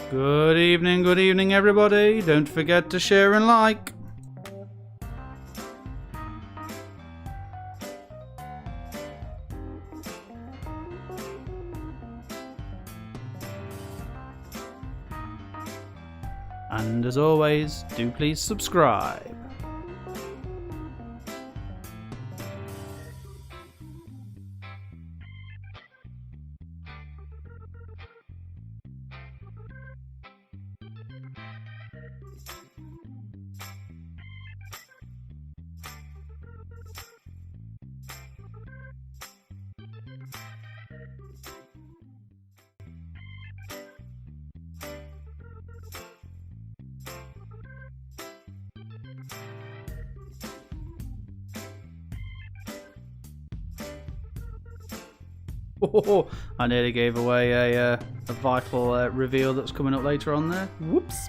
Good evening everybody. Don't forget to share and like. And as always, do please subscribe. Oh, I nearly gave away a vital reveal that's coming up later on there. Whoops.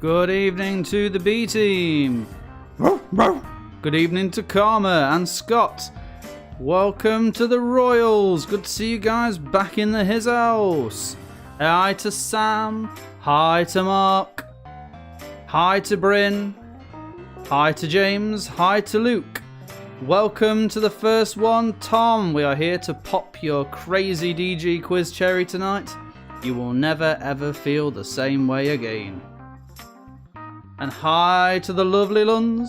Good evening to the B team. Good evening to Karma and Scott. Welcome to the Royals. Good to see you guys back in his house. Hi to Sam. Hi to Mark. Hi to Bryn. Hi to James. Hi to Luke. Welcome to the first one, Tom. We are here to pop your crazy DG quiz cherry tonight. You will never ever feel the same way again. And hi to the lovely Luns.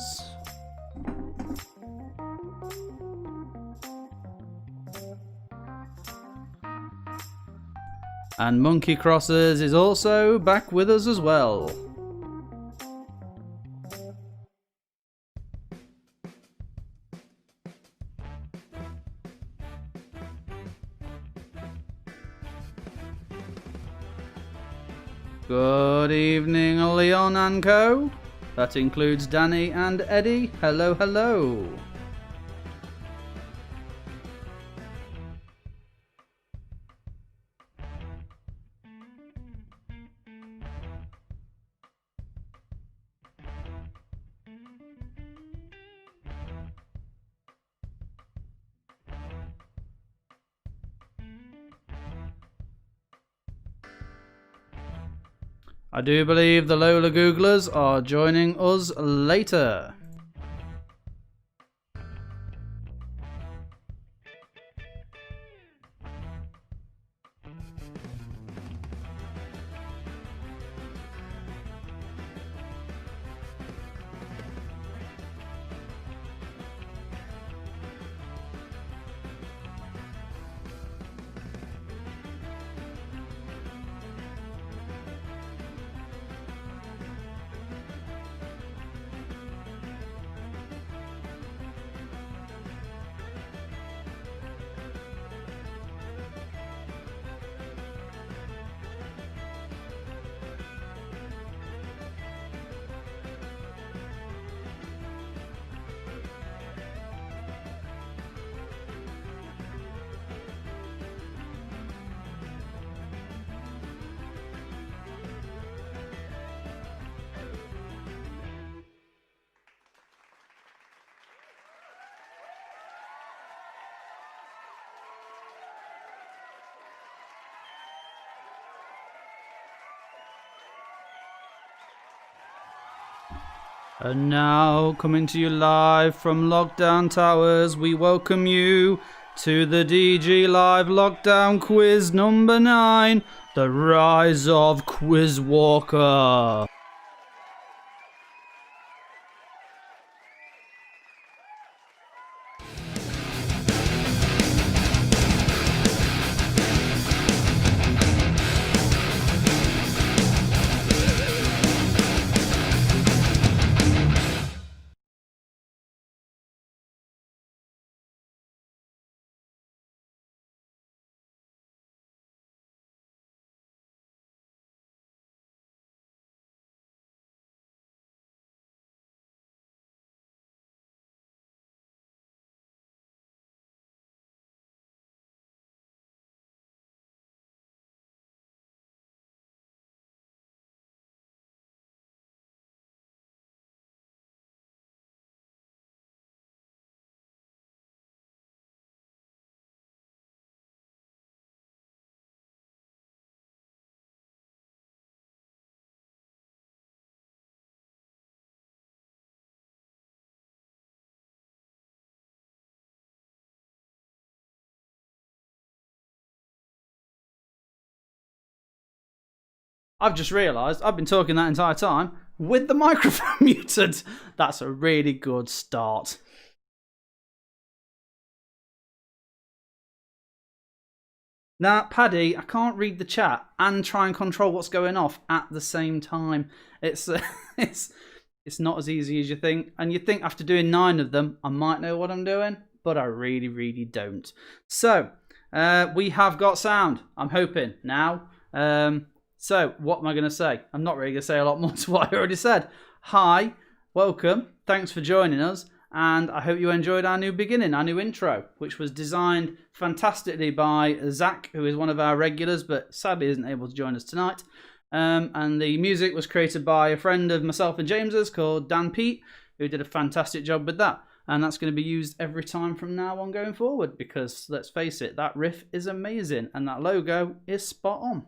And Monkey Crossers is also back with us as well. Good evening, Leon and Co. That includes Danny and Eddie. Hello, hello. I do believe the Lola Googlers are joining us later. And now, coming to you live from Lockdown Towers, we welcome you to the DG Live Lockdown Quiz number 9, The Rise of Quiz Walker. I've just realised I've been talking that entire time with the microphone muted. That's a really good start. Now, Paddy, I can't read the chat and try and control what's going off at the same time. It's not as easy as you think. And you think after doing 9 of them, I might know what I'm doing, but I really, really don't. So, we have got sound, I'm hoping, now. So, what am I going to say? I'm not really going to say a lot more to what I already said. Hi, welcome, thanks for joining us, and I hope you enjoyed our new beginning, our new intro, which was designed fantastically by Zach, who is one of our regulars, but sadly isn't able to join us tonight. And the music was created by a friend of myself and James's called Dan Pete, who did a fantastic job with that. And that's going to be used every time from now on going forward, because let's face it, that riff is amazing and that logo is spot on.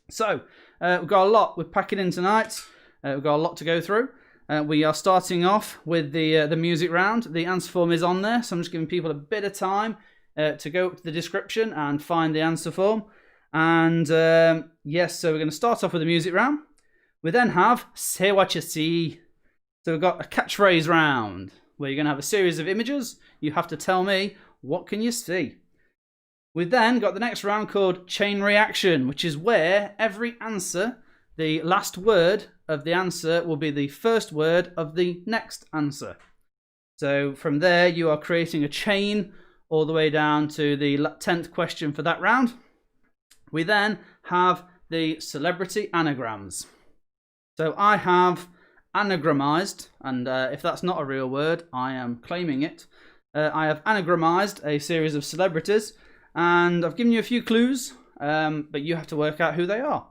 So, we've got a lot we're packing in tonight. We've got a lot to go through. We are starting off with the music round. The answer form is on there, so I'm just giving people a bit of time to go up to the description and find the answer form. And yes, so we're going to start off with the music round. We then have Say What You See. So we've got a catchphrase round where you're going to have a series of images. You have to tell me, what can you see? We've then got the next round called Chain Reaction, which is where every answer, the last word of the answer will be the first word of the next answer. So from there, you are creating a chain all the way down to the 10th question for that round. We then have the celebrity anagrams. So I have anagramized, and if that's not a real word, I am claiming it. I have anagramized a series of celebrities, and I've given you a few clues, but you have to work out who they are.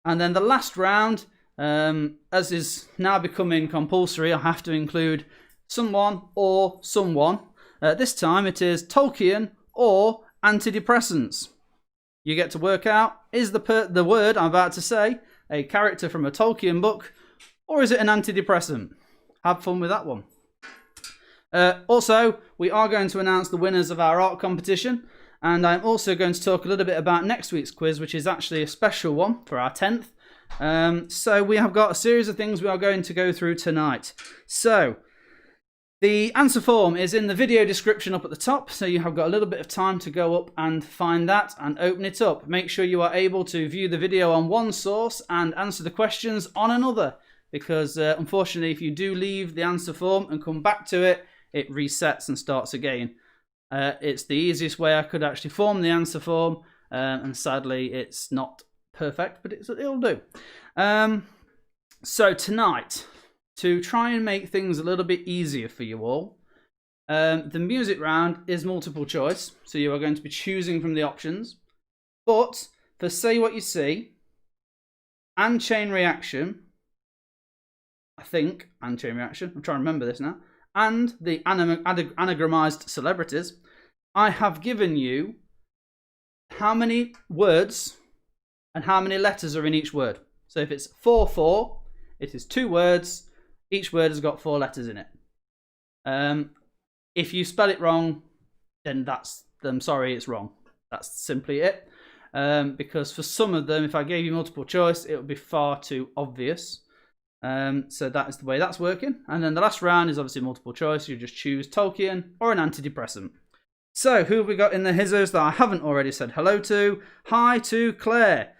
And then the last round, as is now becoming compulsory, I have to include someone or someone. This time it is Tolkien or antidepressants. You get to work out, is the word I'm about to say a character from a Tolkien book, or is it an antidepressant? Have fun with that one. Also, we are going to announce the winners of our art competition. And I'm also going to talk a little bit about next week's quiz, which is actually a special one for our 10th. So we have got a series of things we are going to go through tonight. So the answer form is in the video description up at the top. So you have got a little bit of time to go up and find that and open it up. Make sure you are able to view the video on one source and answer the questions on another. Because unfortunately, if you do leave the answer form and come back to it, it resets and starts again. It's the easiest way I could actually form the answer form, and sadly it's not perfect, but it'll do. So tonight, to try and make things a little bit easier for you all, the music round is multiple choice, so you are going to be choosing from the options. But for Say What You See and Chain Reaction, I'm trying to remember this now, and the anagramized celebrities, I have given you how many words and how many letters are in each word. So if it's 4-4, it is 2 words. Each word has got 4 letters in it. If you spell it wrong, then I'm sorry, it's wrong. That's simply it. Because for some of them, if I gave you multiple choice, it would be far too obvious. So that is the way that's working. And then the last round is obviously multiple choice. You just choose Tolkien or an antidepressant. So who have we got in the hizzos that I haven't already said hello to? Hi to Claire.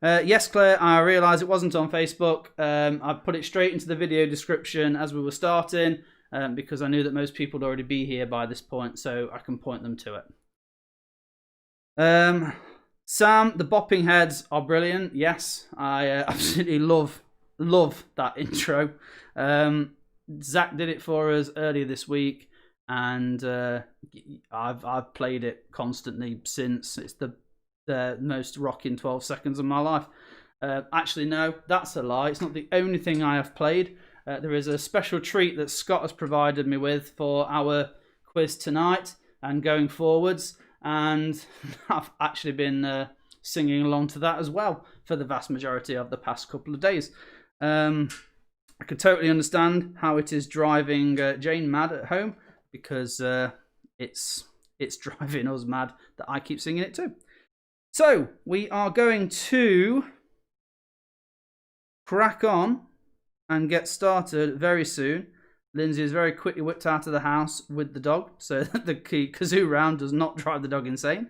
Yes, Claire, I realise it wasn't on Facebook. I put it straight into the video description as we were starting because I knew that most people would already be here by this point, so I can point them to it. Sam, the bopping heads are brilliant. Yes, I absolutely love that intro. Zach did it for us earlier this week, and I've played it constantly since. It's the most rocking 12 seconds of my life. Actually, no, that's a lie. It's not the only thing I have played. There is a special treat that Scott has provided me with for our quiz tonight and going forwards, and I've actually been singing along to that as well for the vast majority of the past couple of days. I could totally understand how it is driving Jane mad at home, because it's driving us mad that I keep singing it too. So we are going to crack on and get started very soon. Lindsay is very quickly whipped out of the house with the dog so that the kazoo round does not drive the dog insane.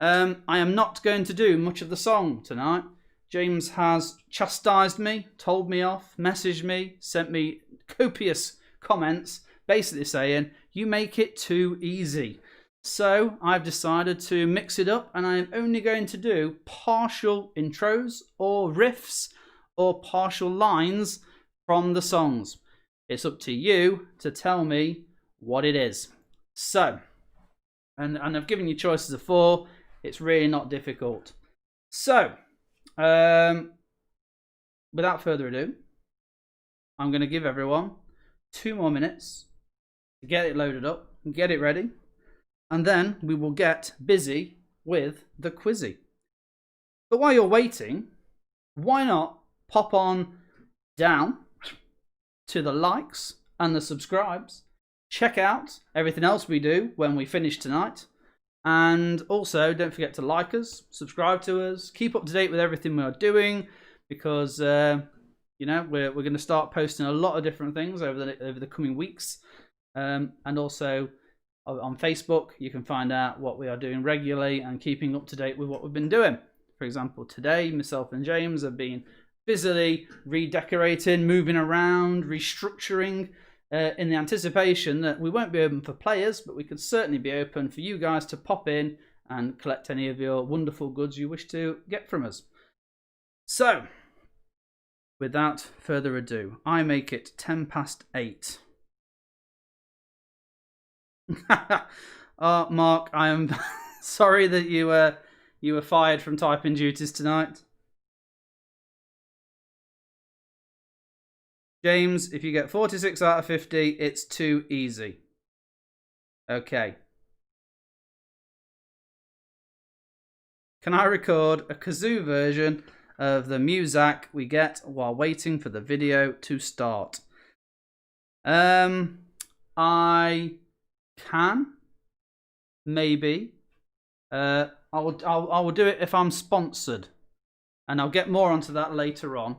I am not going to do much of the song tonight. James has chastised me, told me off, messaged me, sent me copious comments, basically saying, you make it too easy. So I've decided to mix it up, and I am only going to do partial intros or riffs or partial lines from the songs. It's up to you to tell me what it is. So, and I've given you choices of 4. It's really not difficult. So, without further ado, I'm going to give everyone 2 more minutes to get it loaded up and get it ready. And then we will get busy with the quizzy. But while you're waiting, why not pop on down to the likes and the subscribes. Check out everything else we do when we finish tonight. And also, don't forget to like us, subscribe to us, keep up to date with everything we are doing, because we're going to start posting a lot of different things over the coming weeks. And also on Facebook, you can find out what we are doing regularly and keeping up to date with what we've been doing. For example, today, myself and James have been busily redecorating, moving around, restructuring in the anticipation that we won't be open for players, but we could certainly be open for you guys to pop in and collect any of your wonderful goods you wish to get from us. So, without further ado, I make it 8:10. Mark, I am sorry that you were fired from typing duties tonight. James, if you get 46 out of 50, it's too easy. Okay. Can I record a kazoo version of the music we get while waiting for the video to start? I can, maybe. I will do it if I'm sponsored, and I'll get more onto that later on.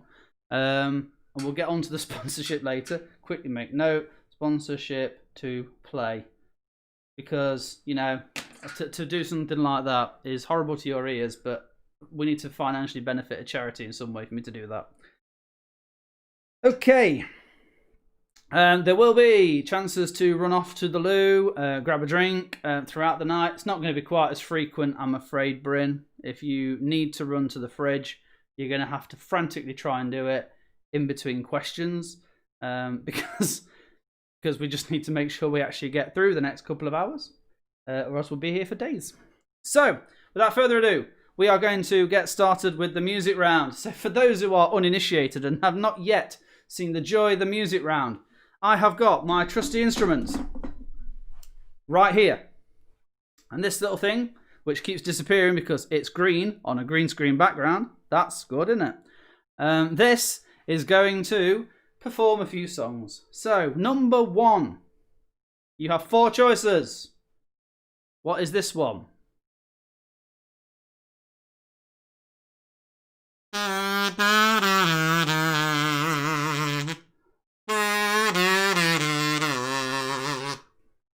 And we'll get onto the sponsorship later. Quickly make note: sponsorship to play, because to do something like that is horrible to your ears, but we need to financially benefit a charity in some way for me to do that. Okay. There will be chances to run off to the loo, grab a drink throughout the night. It's not going to be quite as frequent, I'm afraid, Bryn. If you need to run to the fridge, you're going to have to frantically try and do it in between questions, because we just need to make sure we actually get through the next couple of hours, or else we'll be here for days. So, without further ado, we are going to get started with the music round. So for those who are uninitiated and have not yet seen the joy of the music round, I have got my trusty instruments right here. And this little thing, which keeps disappearing because it's green on a green screen background, that's good, isn't it? This is going to perform a few songs. So, number 1. You have 4 choices. What is this one?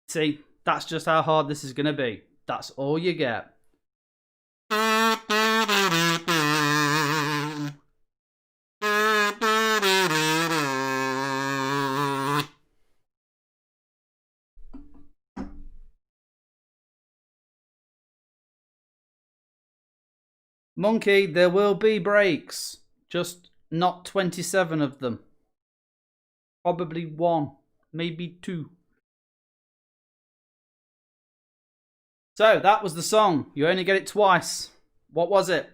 See, that's just how hard this is going to be. That's all you get. Monkey, there will be breaks. Just not 27 of them. Probably 1, maybe 2. So, that was the song. You only get it twice. What was it?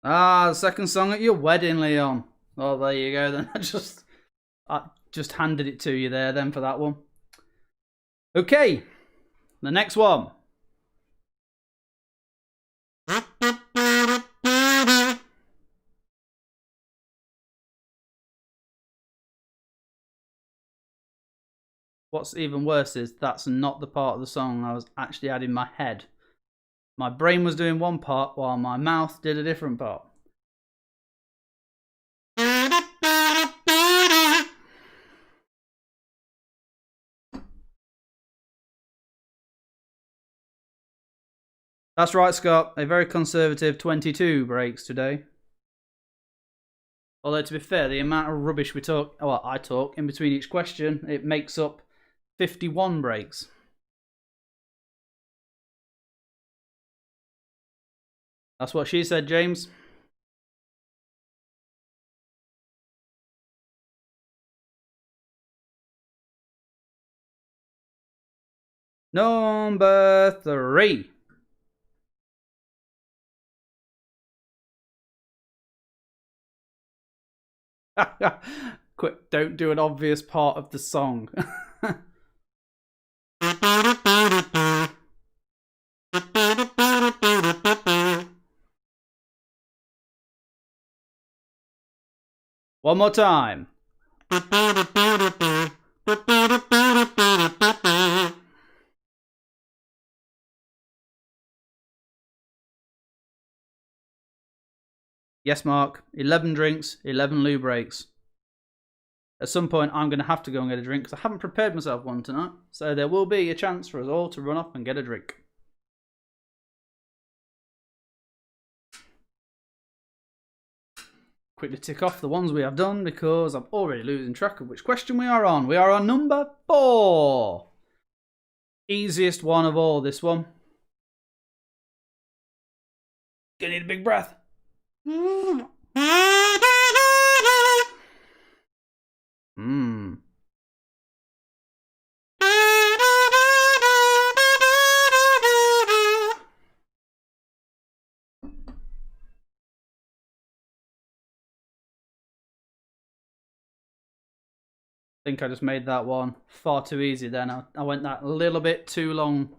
Ah, the second song at your wedding, Leon. Oh, there you go then. I just handed it to you there then for that one. Okay, the next one. What's even worse is that's not the part of the song I was actually adding in my head. My brain was doing one part while my mouth did a different part. That's right, Scott. A very conservative 22 breaks today. Although, to be fair, the amount of rubbish I talk in between each question, it makes up 51 breaks. That's what she said, James. Number 3. Quick, don't do an obvious part of the song. One more time. Yes, Mark. 11 drinks, 11 loo breaks. At some point, I'm going to have to go and get a drink because I haven't prepared myself one tonight. So there will be a chance for us all to run off and get a drink. Quickly tick off the ones we have done because I'm already losing track of which question we are on. We are on number 4. Easiest one of all, this one. Gonna need a big breath. I think I just made that one far too easy then. I went that a little bit too long.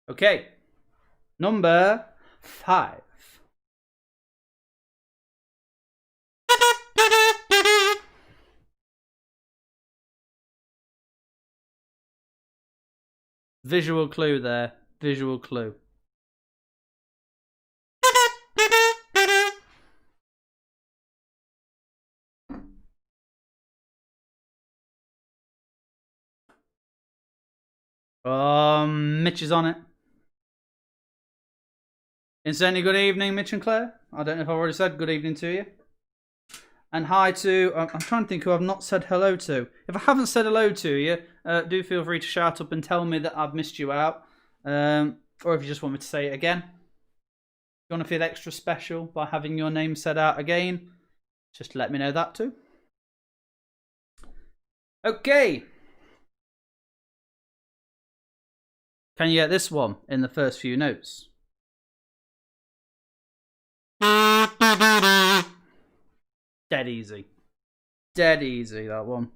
Okay, number 5. Visual clue there. Visual clue. Mitch is on it. Instantly good evening, Mitch and Claire. I don't know if I've already said good evening to you. And hi to, I'm trying to think who I've not said hello to. If I haven't said hello to you, do feel free to shout up and tell me that I've missed you out. Or if you just want me to say it again. If you want to feel extra special by having your name said out again, just let me know that too. Okay. Can you get this one in the first few notes? Dead easy. Dead easy, that one.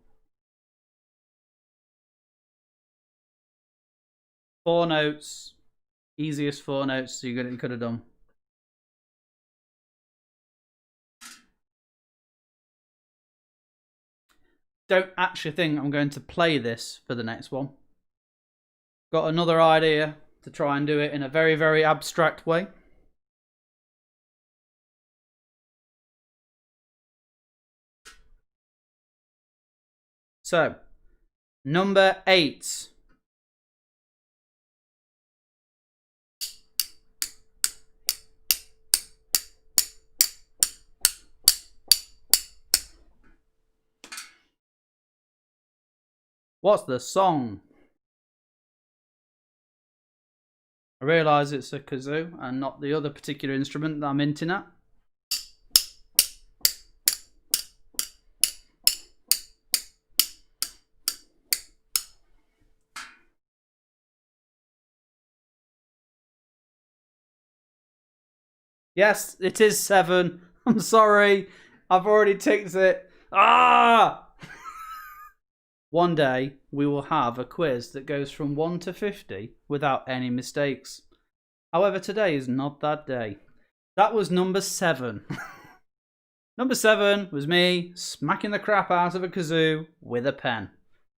4 notes. Easiest 4 notes you could have done. Don't actually think I'm going to play this for the next one. Got another idea to try and do it in a very, very abstract way. So, number 8. What's the song? I realise it's a kazoo and not the other particular instrument that I'm hinting at. Yes, it is 7. I'm sorry. I've already ticked it. Ah! One day we will have a quiz that goes from 1 to 50 without any mistakes. However, today is not that day. That was number 7. Number 7 was me smacking the crap out of a kazoo with a pen.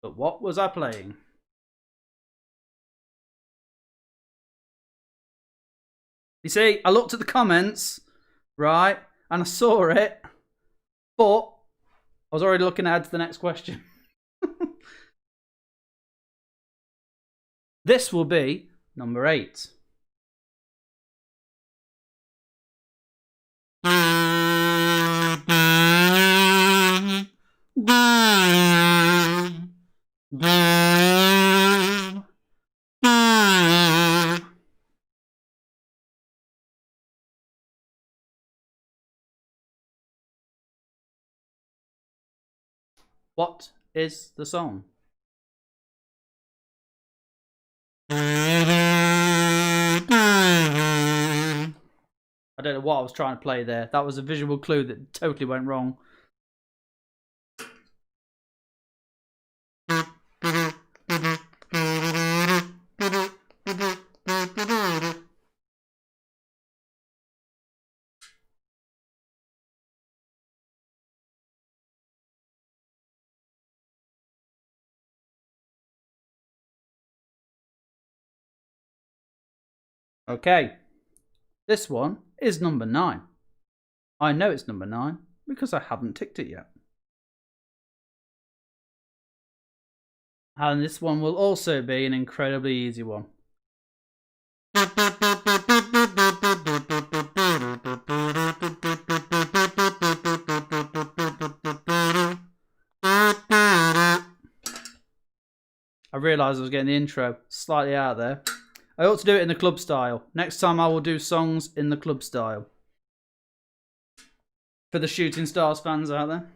But what was I playing? You see, I looked at the comments, right, and I saw it, but I was already looking ahead to the next question. This will be number 8. What is the song? I don't know what I was trying to play there. That was a visual clue that totally went wrong. Okay, this one is number 9. I know it's number 9 because I haven't ticked it yet. And this one will also be an incredibly easy one. I realised I was getting the intro slightly out there. I ought to do it in the club style. Next time I will do songs in the club style. For the Shooting Stars fans out there.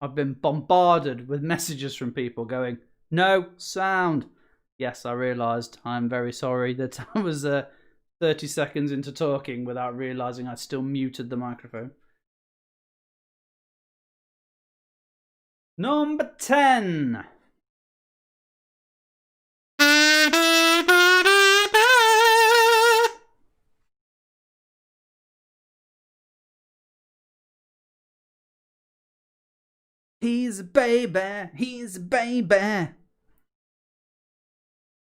I've been bombarded with messages from people going, no sound. Yes, I realised. I'm very sorry that I was 30 seconds into talking without realising I still muted the microphone. Number 10. He's a baby, he's a baby.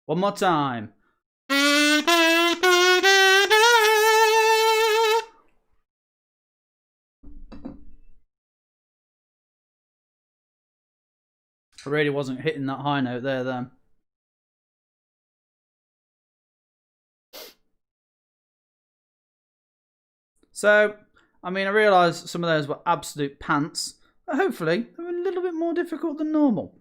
One more time. I really wasn't hitting that high note there then. So, I mean, I realised some of those were absolute pants, but hopefully they were a little bit more difficult than normal.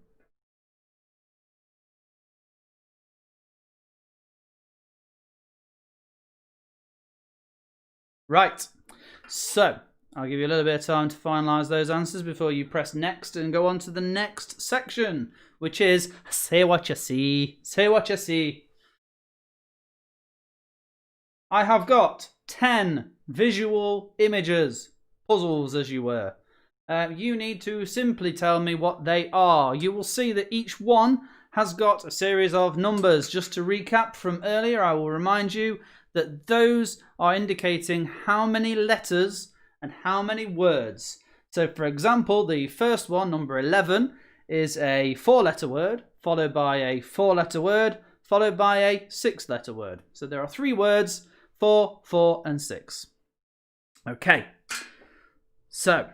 Right, so I'll give you a little bit of time to finalise those answers before you press next and go on to the next section, which is Say What You See. Say what you see. I have got 10 visual images, puzzles as you were. You need to simply tell me what they are. You will see that each one has got a series of numbers. Just to recap from earlier, I will remind you that those are indicating how many letters and how many words. So, for example, the first one, number 11, is a 4-letter word, followed by a 4-letter word, followed by a 6-letter word. So there are 3 words, 4, 4, and 6. Okay, so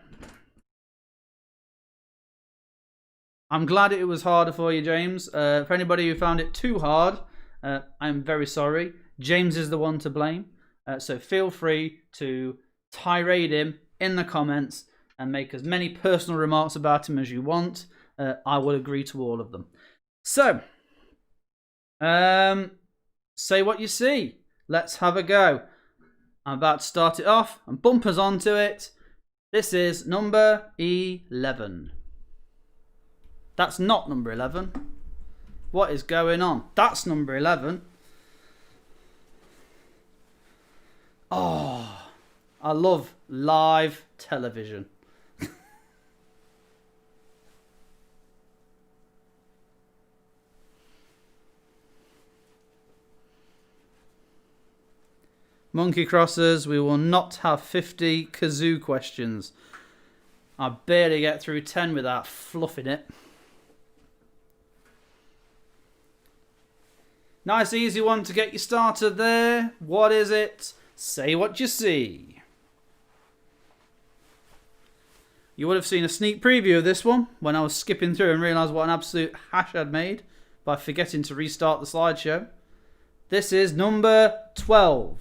I'm glad it was harder for you, James. For anybody who found it too hard, I'm very sorry. James is the one to blame. So feel free to tirade him in the comments and make as many personal remarks about him as you want. I will agree to all of them. So, say what you see. Let's have a go. I'm about to start it off and bumpers onto it. This is number 11. That's not number 11. What is going on? That's number 11. Oh, I love live television. Monkey Crossers, we will not have 50 kazoo questions. I barely get through 10 without fluffing it. Nice easy one to get you started there. What is it? Say what you see. You would have seen a sneak preview of this one when I was skipping through and realised what an absolute hash I'd made by forgetting to restart the slideshow. This is number 12.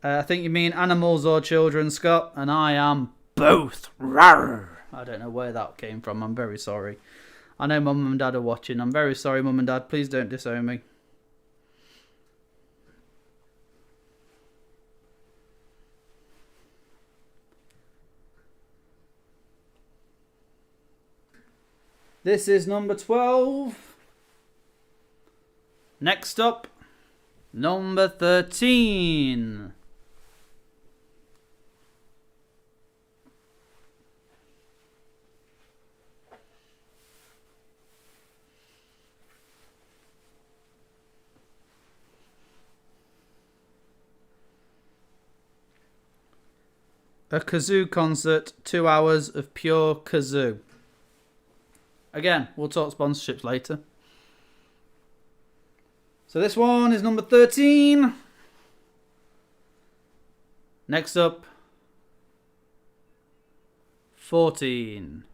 I think you mean animals or children, Scott, and I am both. Rawr. I don't know where that came from. I'm very sorry. I know Mum and Dad are watching. I'm very sorry, Mum and Dad. Please don't disown me. This is number 12. Next up, number 13. A kazoo concert, 2 hours of pure kazoo. Again, we'll talk sponsorships later. So this one is number 13. Next up, 14.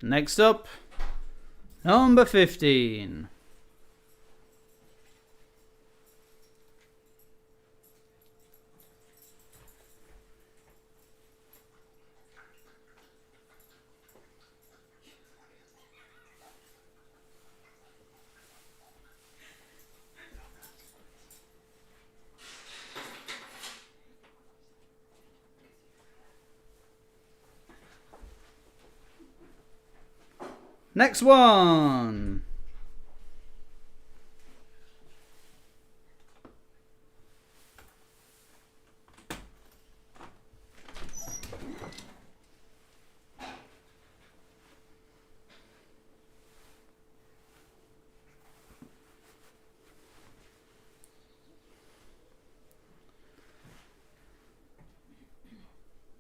Next up, number 15. Next one.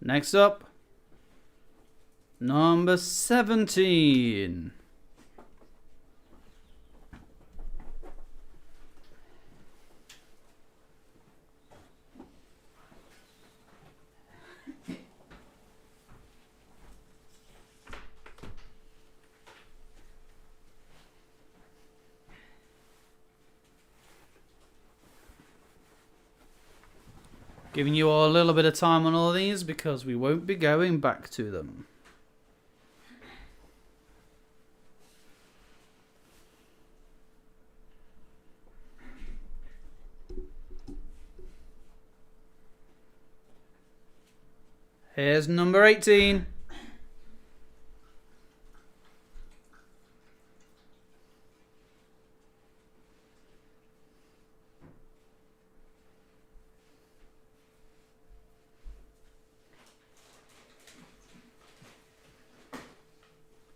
Next up, number 17. Giving you all a little bit of time on all these because we won't be going back to them. Here's number 18.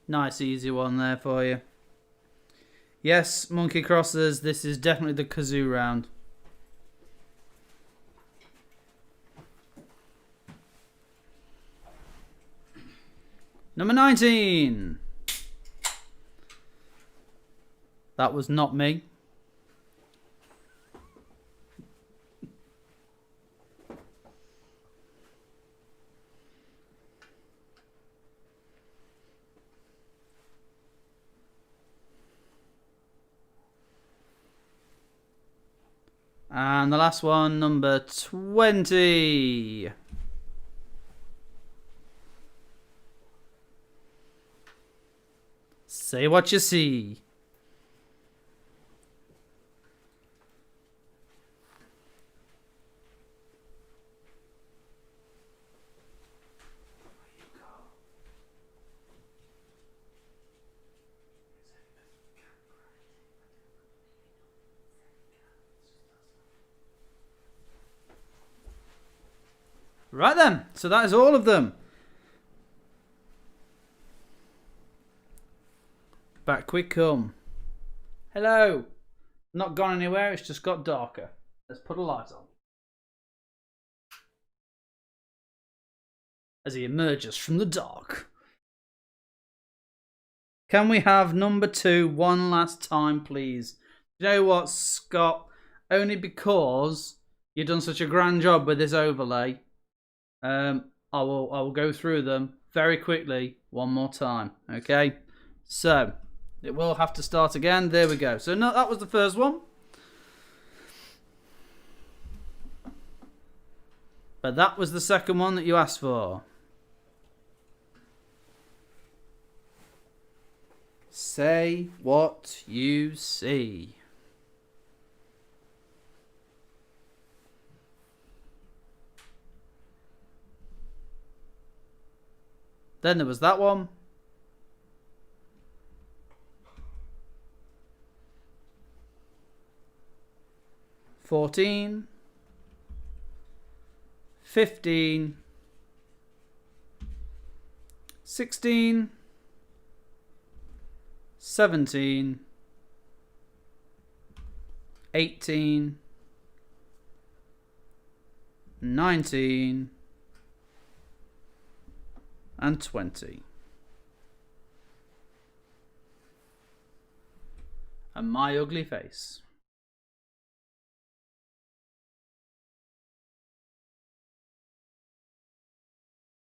Nice easy one there for you. Yes, Monkey Crossers, this is definitely the kazoo round. Number 19. That was not me. And the last one, number 20. Say what you see. Right then, so that is all of them. Back we come. Hello. Not gone anywhere, it's just got darker. Let's put a light on. As he emerges from the dark. Can we have number 2 one last time, please? You know what, Scott? Only because you've done such a grand job with this overlay. I will go through them very quickly one more time. Okay, so it will have to start again. There we go. So no, that was the first one, but that was the second one that you asked for. Say what you see. Then there was that one. $14, $15, $16, $17, $18, $19, and $20. And my ugly face.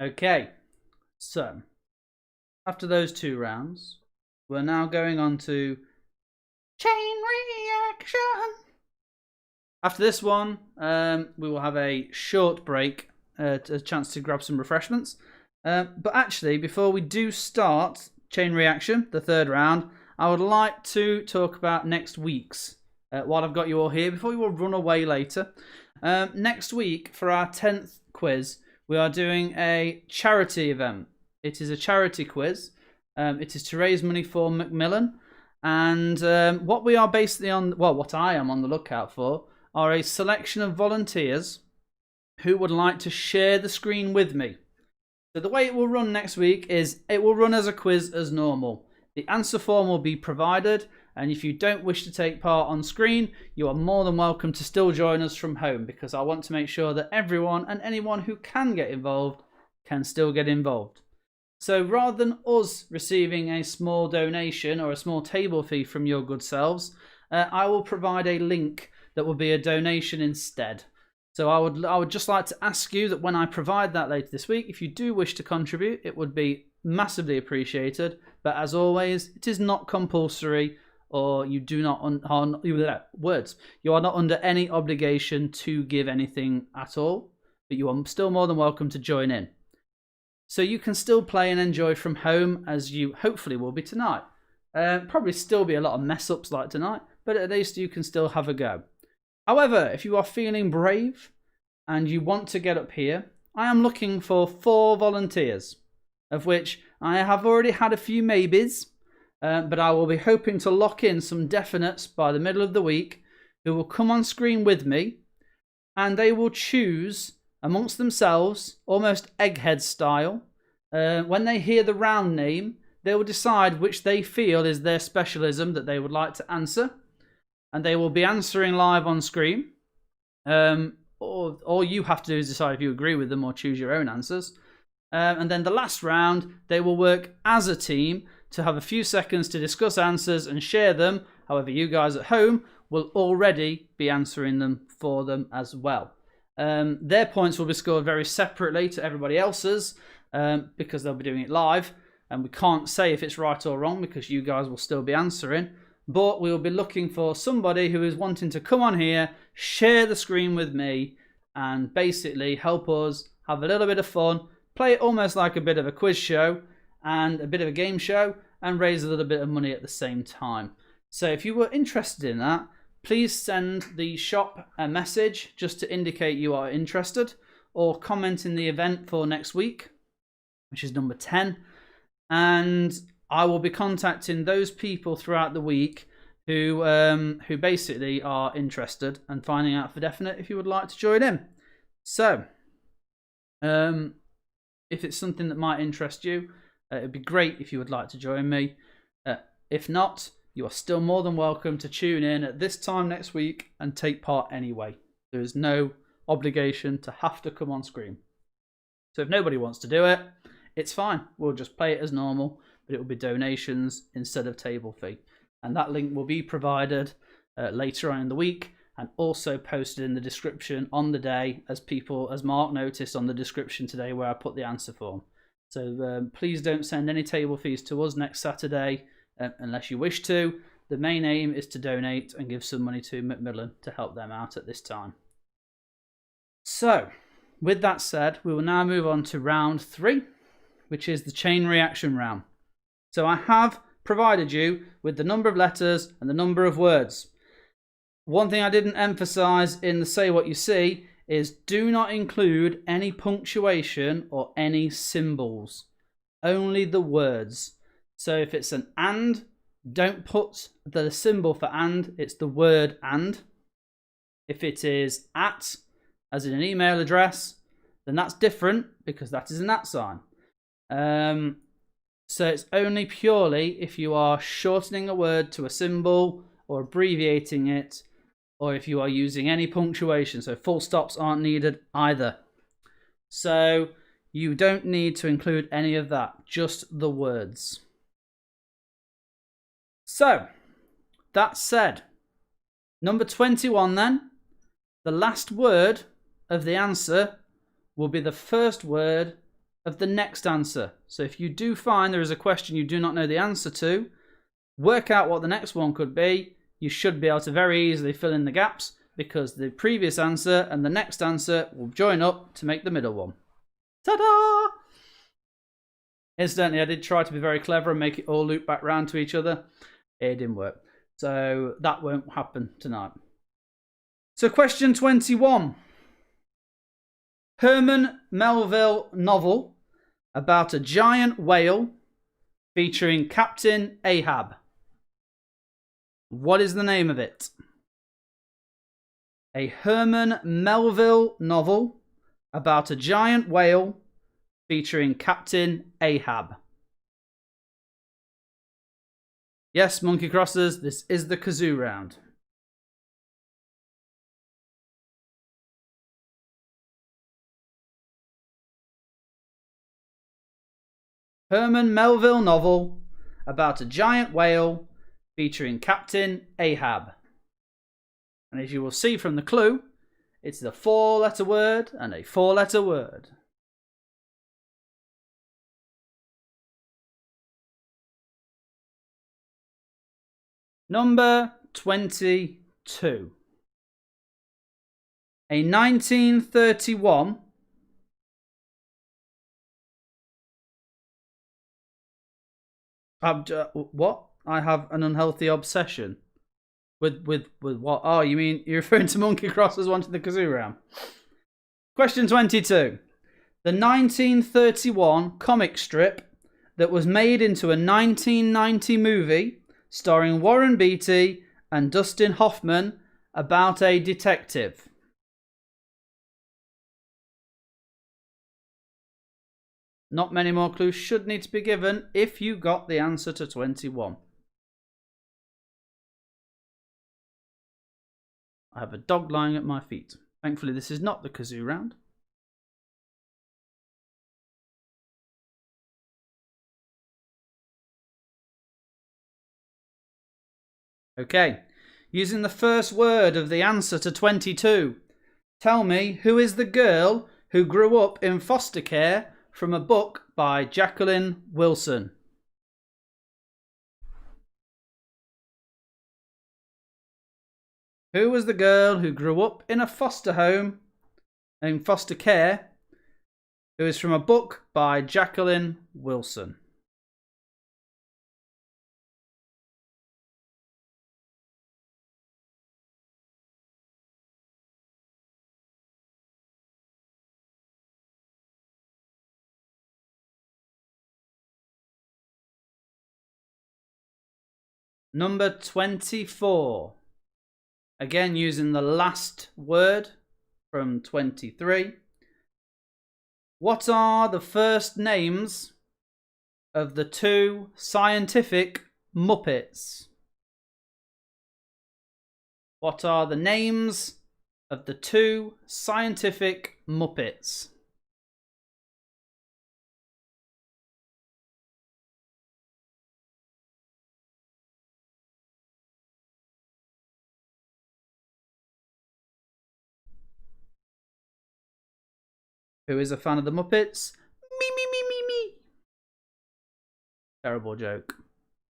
Okay, so after those 2 rounds, we're now going on to chain reaction. After this one, we will have a short break, a chance to grab some refreshments. But actually, before we do start chain reaction, the 3rd round, I would like to talk about next week's. While I've got you all here, before you all run away later. Next week, for our 10th quiz, we are doing a charity event. It is a charity quiz. It is to raise money for Macmillan. And what we are basically on, well, what I am on the lookout for, are a selection of volunteers who would like to share the screen with me. So the way it will run next week is it will run as a quiz as normal. The answer form will be provided, and if you don't wish to take part on screen, you are more than welcome to still join us from home, because I want to make sure that everyone and anyone who can get involved can still get involved. So rather than us receiving a small donation or a small table fee from your good selves, I will provide a link that will be a donation instead. So I would just like to ask you that when I provide that later this week, if you do wish to contribute, it would be massively appreciated. But as always, it is not compulsory, or you do not you are not under any obligation to give anything at all. But you are still more than welcome to join in. So you can still play and enjoy from home, as you hopefully will be tonight. Probably still be a lot of mess ups like tonight, but at least you can still have a go. However, if you are feeling brave and you want to get up here, I am looking for 4 volunteers, of which I have already had a few maybes, but I will be hoping to lock in some definites by the middle of the week, who will come on screen with me, and they will choose amongst themselves, almost Egghead style. When they hear the round name, they will decide which they feel is their specialism that they would like to answer. And they will be answering live on screen. All you have to do is decide if you agree with them or choose your own answers. And then the last round, they will work as a team to have a few seconds to discuss answers and share them. However, you guys at home will already be answering them for them as well. Their points will be scored very separately to everybody else's, because they'll be doing it live. And we can't say if it's right or wrong because you guys will still be answering. but we'll be looking for somebody who is wanting to come on here, share the screen with me, and basically help us have a little bit of fun, play it almost like a bit of a quiz show and a bit of a game show, and raise a little bit of money at the same time. So if you were interested in that, please send the shop a message just to indicate you are interested, or comment in the event for next week, which is number 10. And I will be contacting those people throughout the week who basically are interested, and finding out for definite if you would like to join in. So, if it's something that might interest you, it'd be great if you would like to join me. If not, you are still more than welcome to tune in at this time next week and take part anyway. There is no obligation to have to come on screen. So if nobody wants to do it, it's fine. We'll just play it as normal, but it will be donations instead of table fee. And that link will be provided later on in the week, and also posted in the description on the day, as Mark noticed on the description today where I put the answer form. So please don't send any table fees to us next Saturday unless you wish to. The main aim is to donate and give some money to Macmillan to help them out at this time. So, with that said, we will now move on to round 3, which is the chain reaction round. So I have provided you with the number of letters and the number of words. One thing I didn't emphasize in the say what you see is do not include any punctuation or any symbols. Only the words. So if it's an and, don't put the symbol for and, it's the word and. If it is at, as in an email address, then that's different because that is an at sign. So it's only purely if you are shortening a word to a symbol or abbreviating it, or if you are using any punctuation. So full stops aren't needed either. So you don't need to include any of that, just the words. So that said, number 21 then, the last word of the answer will be the first word of the next answer. So if you do find there is a question you do not know the answer to, work out what the next one could be. You should be able to very easily fill in the gaps, because the previous answer and the next answer will join up to make the middle one. Ta-da! Incidentally, I did try to be very clever and make it all loop back round to each other. It didn't work. So that won't happen tonight. So question 21. Herman Melville novel about a giant whale featuring Captain Ahab. What is the name of it? A Herman Melville novel about a giant whale featuring Captain Ahab. Yes, Monkey Crossers, this is the kazoo round. Herman Melville novel about a giant whale featuring Captain Ahab. And as you will see from the clue, it's a 4-letter word and a 4-letter word. Number 22. A 1931 what? I have an unhealthy obsession. With what? Oh, you mean you're referring to Monkey Crossers wanting the kazoo round? Question 22. The 1931 comic strip that was made into a 1990 movie starring Warren Beatty and Dustin Hoffman about a detective. Not many more clues should need to be given if you got the answer to 21. I have a dog lying at my feet. Thankfully, this is not the kazoo round. Okay, using the first word of the answer to 22, tell me who is the girl who grew up in foster care from a book by Jacqueline Wilson. Who was the girl who grew up in a foster home, in foster care, who is from a book by Jacqueline Wilson? Number 24. Again, using the last word from 23. What are the first names of the two scientific Muppets? What are the names of the two scientific Muppets? Who is a fan of the Muppets? Me, me, me, me, me. Terrible joke,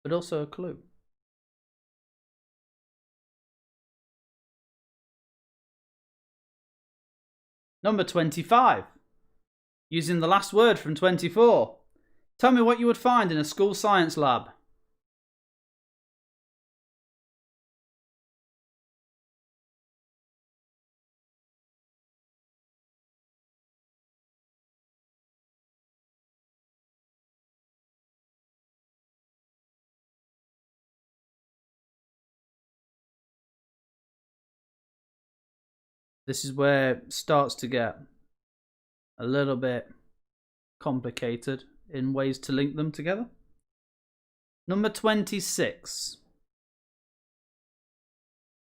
but also a clue. Number 25. Using the last word from 24. Tell me what you would find in a school science lab. This is where it starts to get a little bit complicated in ways to link them together. Number 26.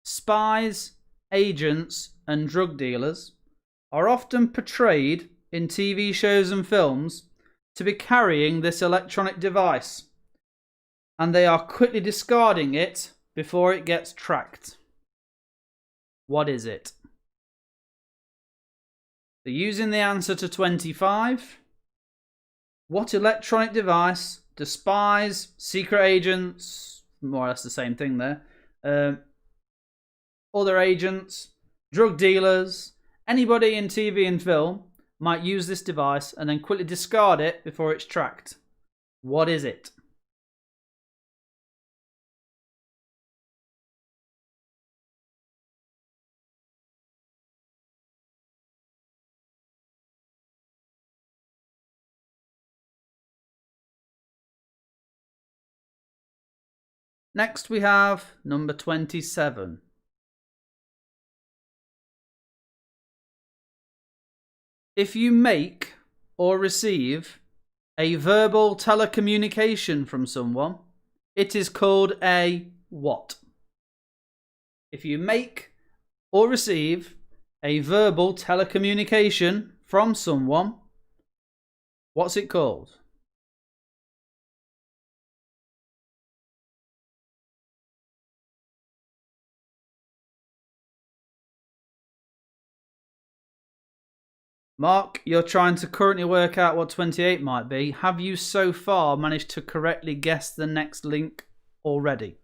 Spies, agents, and drug dealers are often portrayed in TV shows and films to be carrying this electronic device, and they are quickly discarding it before it gets tracked. What is it? So using the answer to 25, what electronic device do spies, secret agents, more or less the same thing there, other agents, drug dealers, anybody in TV and film might use this device and then quickly discard it before it's tracked? What is it? Next we have number 27. If you make or receive a verbal telecommunication from someone, it is called a what? If you make or receive a verbal telecommunication from someone, what's it called? Mark, you're trying to currently work out what 28 might be. Have you so far managed to correctly guess the next link already?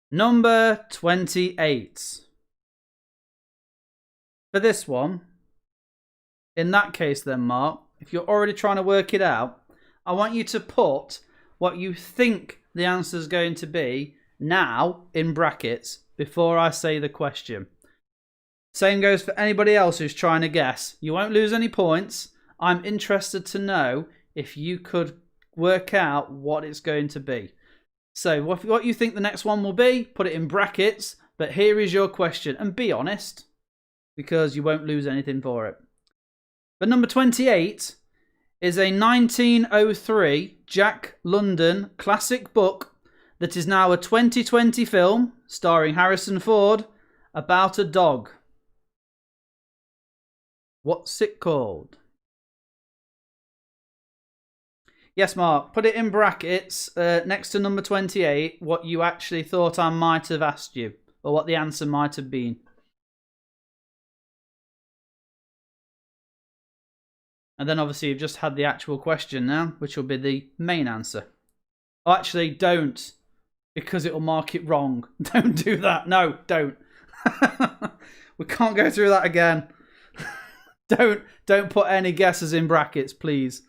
Number 28. For this one, in that case then, Mark, if you're already trying to work it out, I want you to put what you think the answer is going to be now in brackets before I say the question. Same goes for anybody else who's trying to guess. You won't lose any points. I'm interested to know if you could work out what it's going to be. So what you think the next one will be, put it in brackets, but here is your question. And be honest, because you won't lose anything for it. But number 28 is a 1903 Jack London classic book that is now a 2020 film starring Harrison Ford about a dog. What's it called? Yes, Mark. Put it in brackets next to number 28, what you actually thought I might have asked you, or what the answer might have been. And then obviously you've just had the actual question now, which will be the main answer. Oh, actually, don't, because it will mark it wrong. Don't do that. No, don't. We can't go through that again. Don't put any guesses in brackets, please.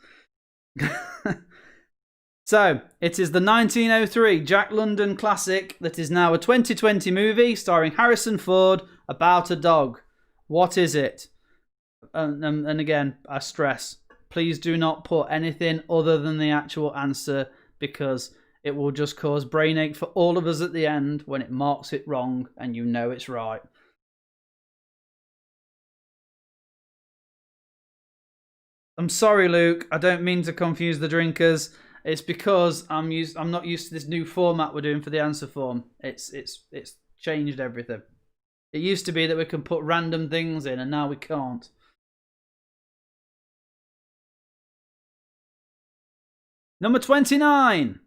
So, it is the 1903 Jack London classic that is now a 2020 movie starring Harrison Ford about a dog. What is it? And again, I stress, please do not put anything other than the actual answer, because it will just cause brain ache for all of us at the end when it marks it wrong and you know it's right. I'm sorry, Luke. I don't mean to confuse the drinkers. It's because I'm not used to this new format we're doing for the answer form. It's changed everything. It used to be that we could put random things in, and now we can't. Number 29.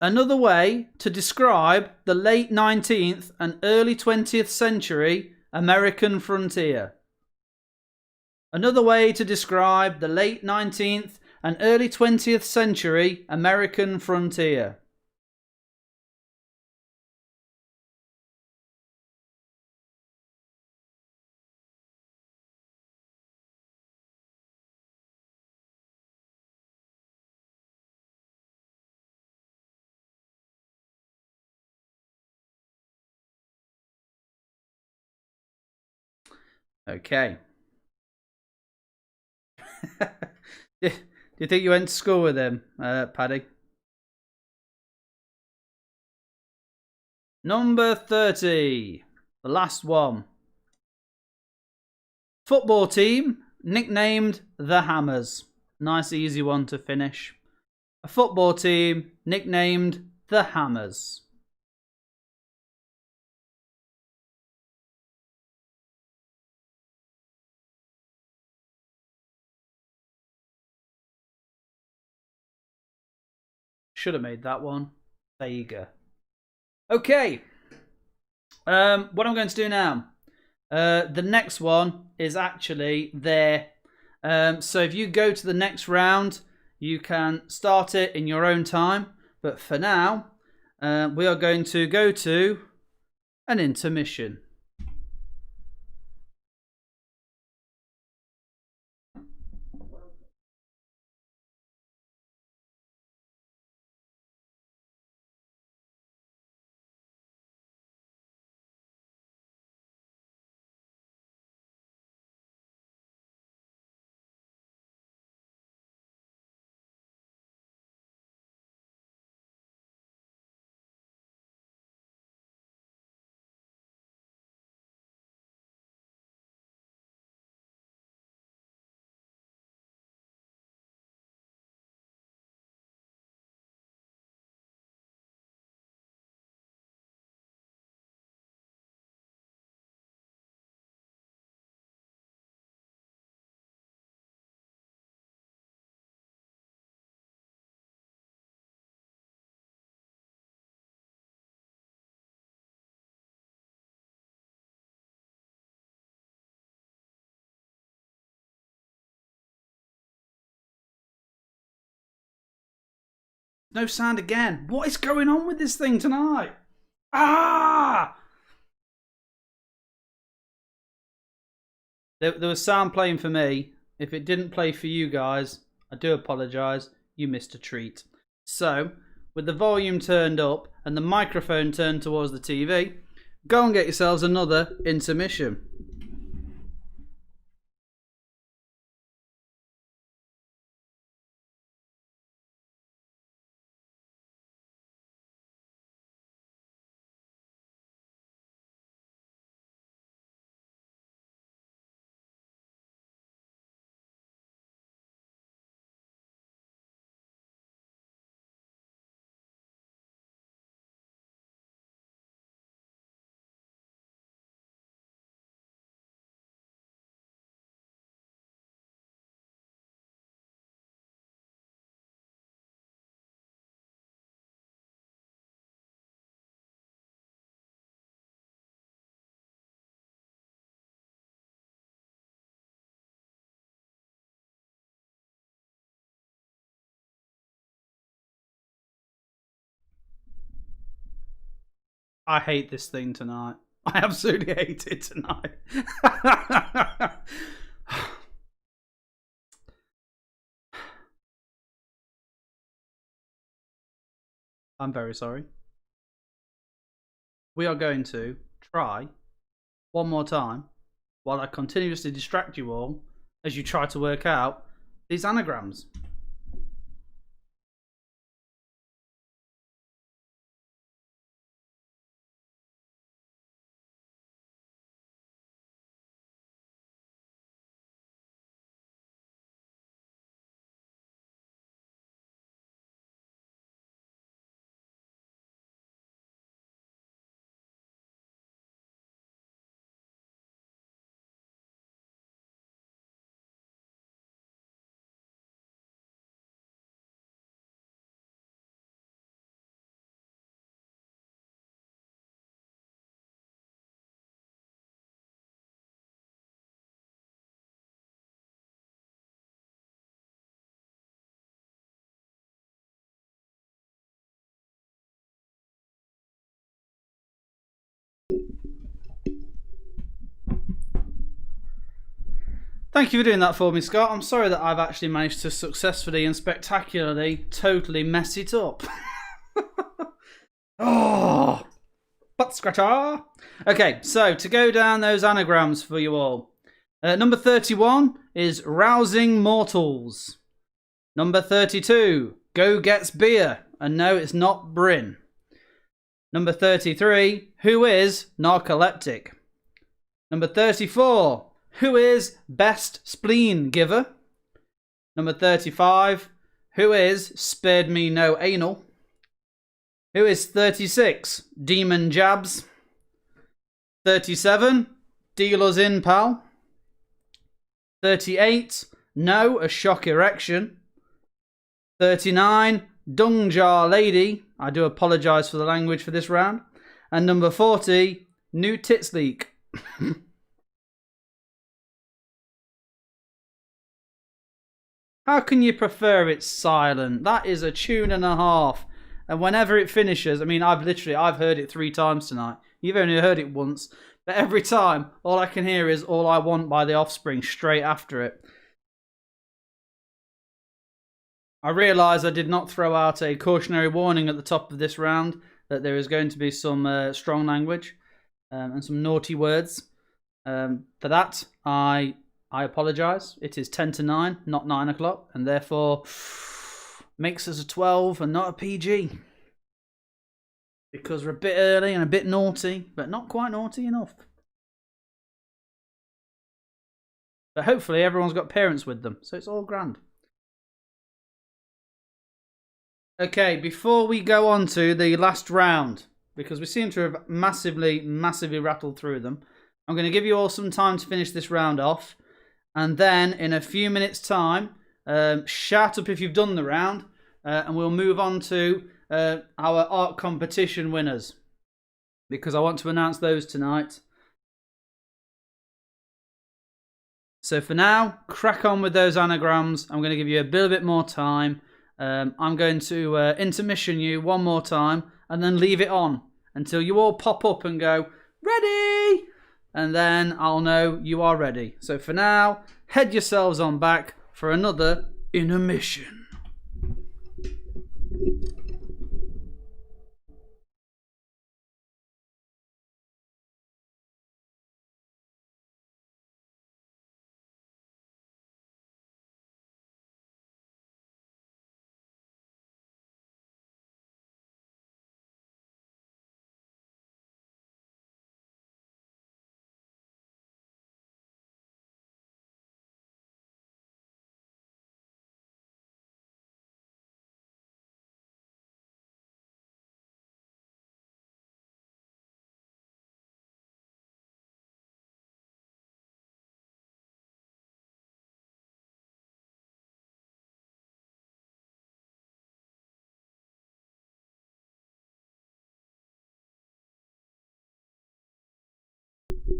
Another way to describe the late 19th and early 20th century American frontier. Another way to describe the late 19th and early 20th century American frontier. Okay. Do you think you went to school with him, Paddy? Number 30. The last one. Football team nicknamed the Hammers. Nice easy one to finish. A football team nicknamed the Hammers. Should have made that one. There you go. Okay. What I'm going to do now. The next one is actually there. So if you go to the next round, you can start it in your own time. But for now, we are going to go to an intermission. No sound again. What is going on with this thing tonight? Ah! There was sound playing for me. If it didn't play for you guys, I do apologise. You missed a treat. So, with the volume turned up and the microphone turned towards the TV, go and get yourselves another intermission. I hate this thing tonight. I absolutely hate it tonight. I'm very sorry. We are going to try one more time while I continuously distract you all as you try to work out these anagrams. Thank you for doing that for me, Scott. I'm sorry that I've actually managed to successfully and spectacularly totally mess it up. Oh, butt scratcher. Okay, so to go down those anagrams for you all. Number 31 is Rousing Mortals. Number 32, Go Gets Beer. And no, it's not Bryn. Number 33, Who is Narcoleptic? Number 34, Who is Best Spleen Giver? Number 35, Who is Spared Me No Anal? Who is 36, Demon Jabs? 37, Dealers in Pal? 38, No, a Shock Erection? 39, Dung Jar Lady. I do apologise for the language for this round. And number 40, New Tits Leak. How can you prefer it silent? That is a tune and a half. And whenever it finishes, I mean, I've heard it 3 times tonight. You've only heard it once. But every time, all I can hear is All I Want by The Offspring straight after it. I realise I did not throw out a cautionary warning at the top of this round that there is going to be some strong language and some naughty words. For that, I apologise. It is 10 to 9, not 9 o'clock, and therefore makes us a 12 and not a PG. Because we're a bit early and a bit naughty, but not quite naughty enough. But hopefully everyone's got parents with them, so it's all grand. Okay, before we go on to the last round, because we seem to have massively rattled through them, I'm going to give you all some time to finish this round off. And then in a few minutes' time, shout up if you've done the round, and we'll move on to our art competition winners, because I want to announce those tonight. So for now, crack on with those anagrams. I'm going to give you a little bit more time. I'm going to intermission you one more time and then leave it on until you all pop up and go, ready! And then I'll know you are ready. So for now, head yourselves on back for another intermission.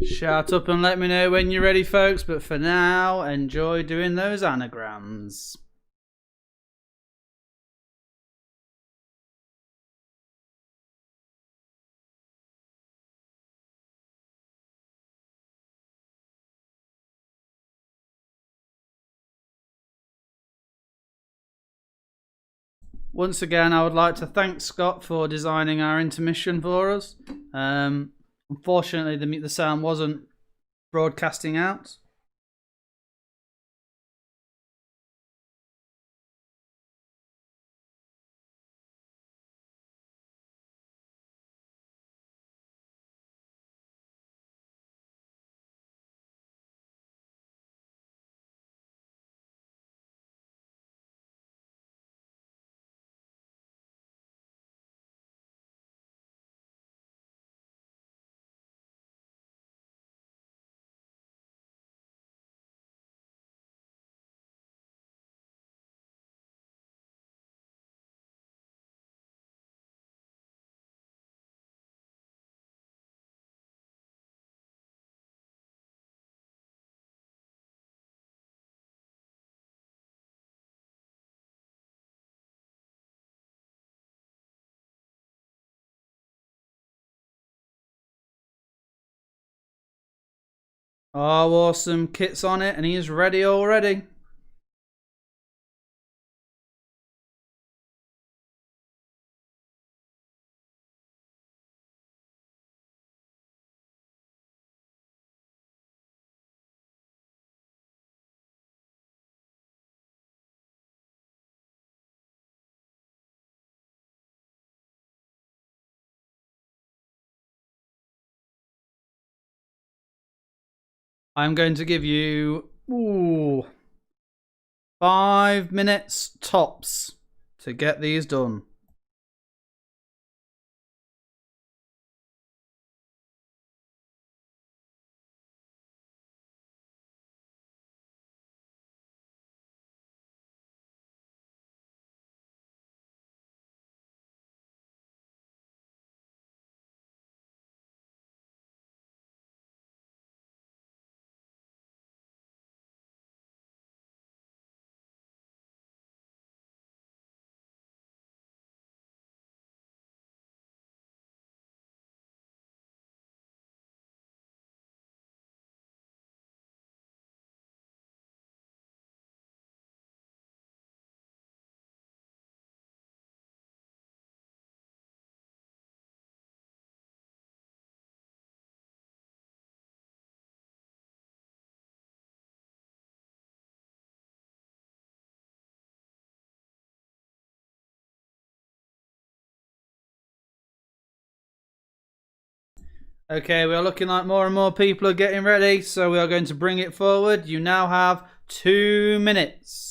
Shout up and let me know when you're ready, folks. But for now, enjoy doing those anagrams. once again, I would like to thank Scott for designing our intermission for us. Unfortunately, the sound wasn't broadcasting out. Oh, awesome. Kit's on it and he's ready already. I'm going to give you 5 minutes tops to get these done. Okay, we are looking like more and more people are getting ready, so we are going to bring it forward. You now have 2 minutes.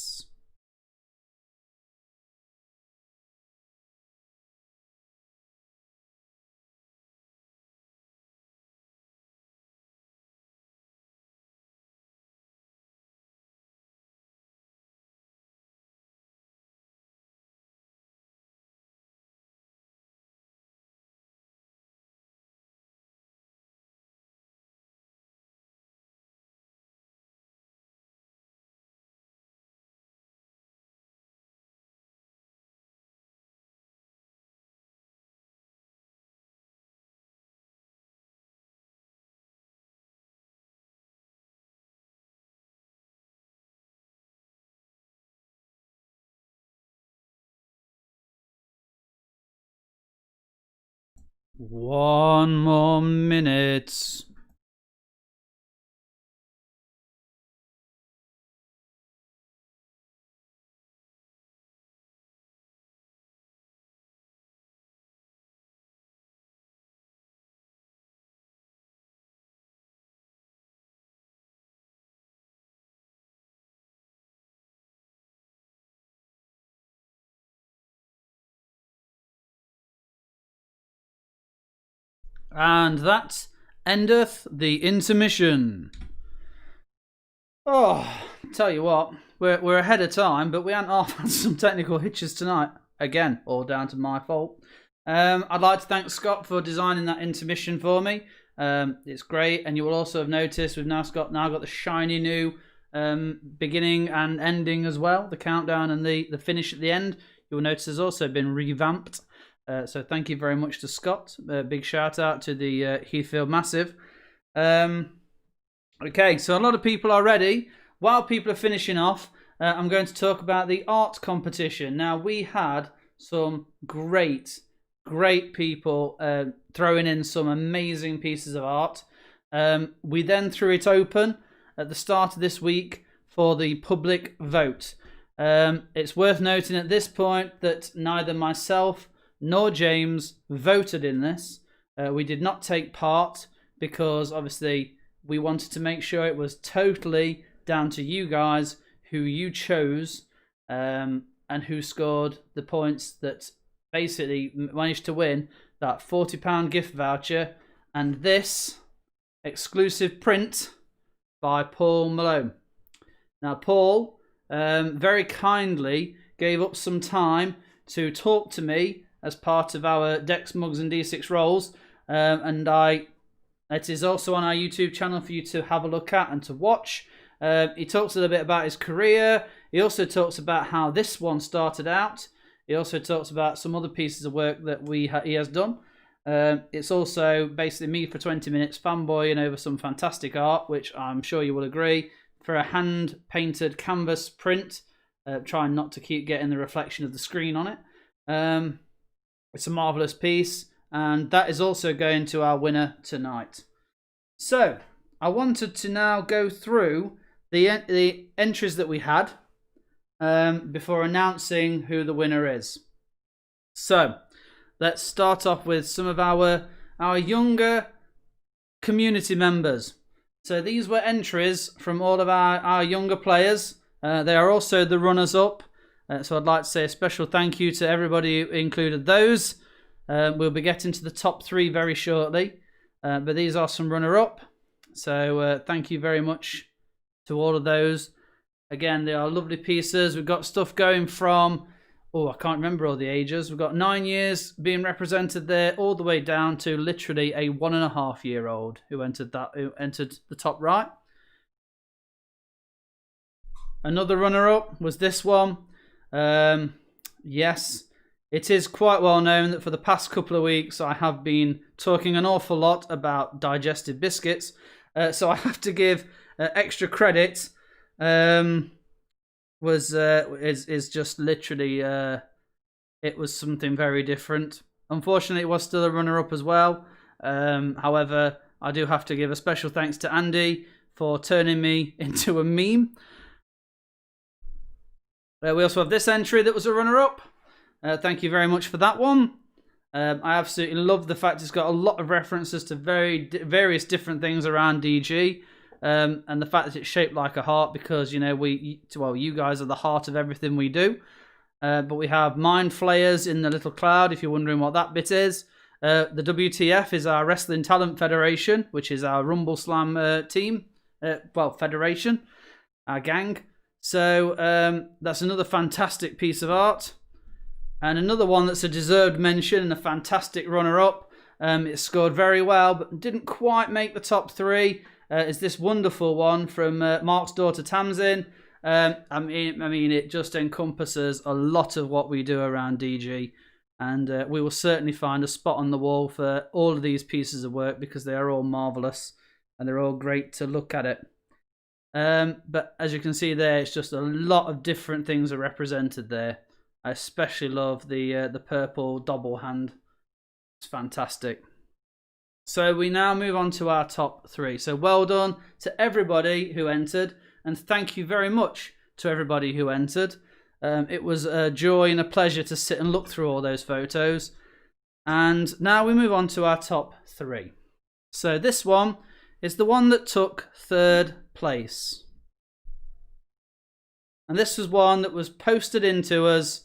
One more minute. And that endeth the intermission. Oh, tell you what, we're ahead of time, but we haven't half had some technical hitches tonight. Again, all down to my fault. I'd like to thank Scott for designing that intermission for me. It's great, and you will also have noticed we've now got the shiny new beginning and ending as well. The countdown and the finish at the end. You will notice has also been revamped. So thank you very much to Scott. Big shout out to the Heathfield Massive. Okay, so a lot of people are ready. While people are finishing off, I'm going to talk about the art competition. Now, we had some great people throwing in some amazing pieces of art. We then threw it open at the start of this week for the public vote. It's worth noting at this point that neither myself nor James voted in this. We did not take part because obviously we wanted to make sure it was totally down to you guys, who you chose, and who scored the points that basically managed to win that £40 gift voucher and this exclusive print by Paul Malone. Now, Paul very kindly gave up some time to talk to me as part of our Dex, Mugs and D6 rolls, and it is also on our YouTube channel for you to have a look at and to watch. He talks a little bit about his career. He also talks about how this one started out. He also talks about some other pieces of work that he has done. It's also basically me for 20 minutes fanboying over some fantastic art, which I'm sure you will agree, for a hand-painted canvas print, trying not to keep getting the reflection of the screen on it. It's a marvellous piece, and that is also going to our winner tonight. So, I wanted to now go through the entries that we had before announcing who the winner is. So, let's start off with some of our younger community members. So these were entries from all of our younger players. They are also the runners-up. So I'd like to say a special thank you to everybody who included those. We'll be getting to the top 3 very shortly. But these are some runner-up. So thank you very much to all of those. Again, they are lovely pieces. We've got stuff going from, I can't remember all the ages. We've got 9 years being represented there, all the way down to literally a 1.5-year-old who entered the top right. Another runner-up was this one. Yes, it is quite well known that for the past couple of weeks I have been talking an awful lot about digestive biscuits. So I have to give extra credit. Is just literally it was something very different. Unfortunately, it was still a runner-up as well. However, I do have to give a special thanks to Andy for turning me into a meme. We also have this entry that was a runner-up. Thank you very much for that one. I absolutely love the fact it's got a lot of references to various different things around DG. And the fact that it's shaped like a heart because, you guys are the heart of everything we do. But we have Mind Flayers in the little cloud, if you're wondering what that bit is. The WTF is our Wrestling Talent Federation, which is our Rumble Slam team. Federation, our gang. So that's another fantastic piece of art. And another one that's a deserved mention and a fantastic runner-up. It scored very well, but didn't quite make the top 3. Is this wonderful one from Mark's daughter Tamsin. I mean, it just encompasses a lot of what we do around DG, and we will certainly find a spot on the wall for all of these pieces of work because they are all marvelous and they're all great to look at it. But as you can see there, it's just a lot of different things are represented there. I especially love the purple double hand. It's fantastic. So we now move on to our top 3. So well done to everybody who entered, and thank you very much to everybody who entered. It was a joy and a pleasure to sit and look through all those photos. And now we move on to our top 3. So this one is the one that took 3rd place. And this was one that was posted into us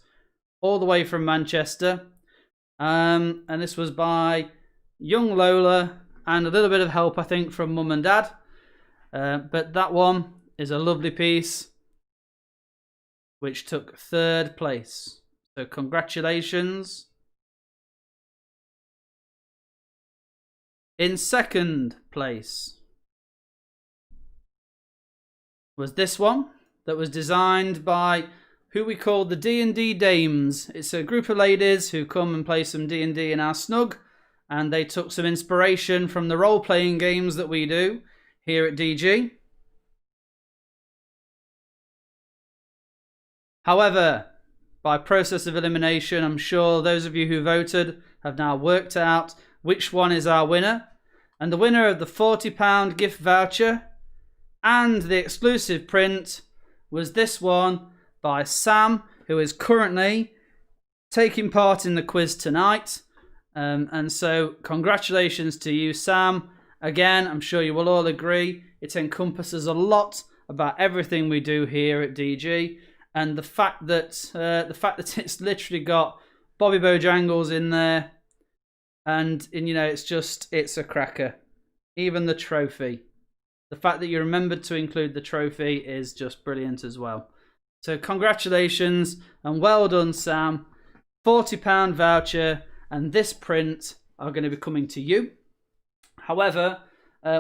all the way from Manchester. And this was by young Lola and a little bit of help, I think, from Mum and Dad. But that one is a lovely piece which took 3rd place. So congratulations. In 2nd place was this one that was designed by who we call the D&D Dames. It's a group of ladies who come and play some D&D in our snug, and they took some inspiration from the role-playing games that we do here at DG. However, by process of elimination. I'm sure those of you who voted have now worked out which one is our winner. And the winner of the £40 gift voucher and the exclusive print was this one by Sam, who is currently taking part in the quiz tonight. And so congratulations to you, Sam. Again, I'm sure you will all agree it encompasses a lot about everything we do here at DG. And the fact that it's literally got Bobby Bojangles in there, and you know, it's a cracker. Even the trophy, the fact that you remembered to include the trophy is just brilliant as well. So congratulations and well done, Sam. £40 voucher and this print are going to be coming to you. However,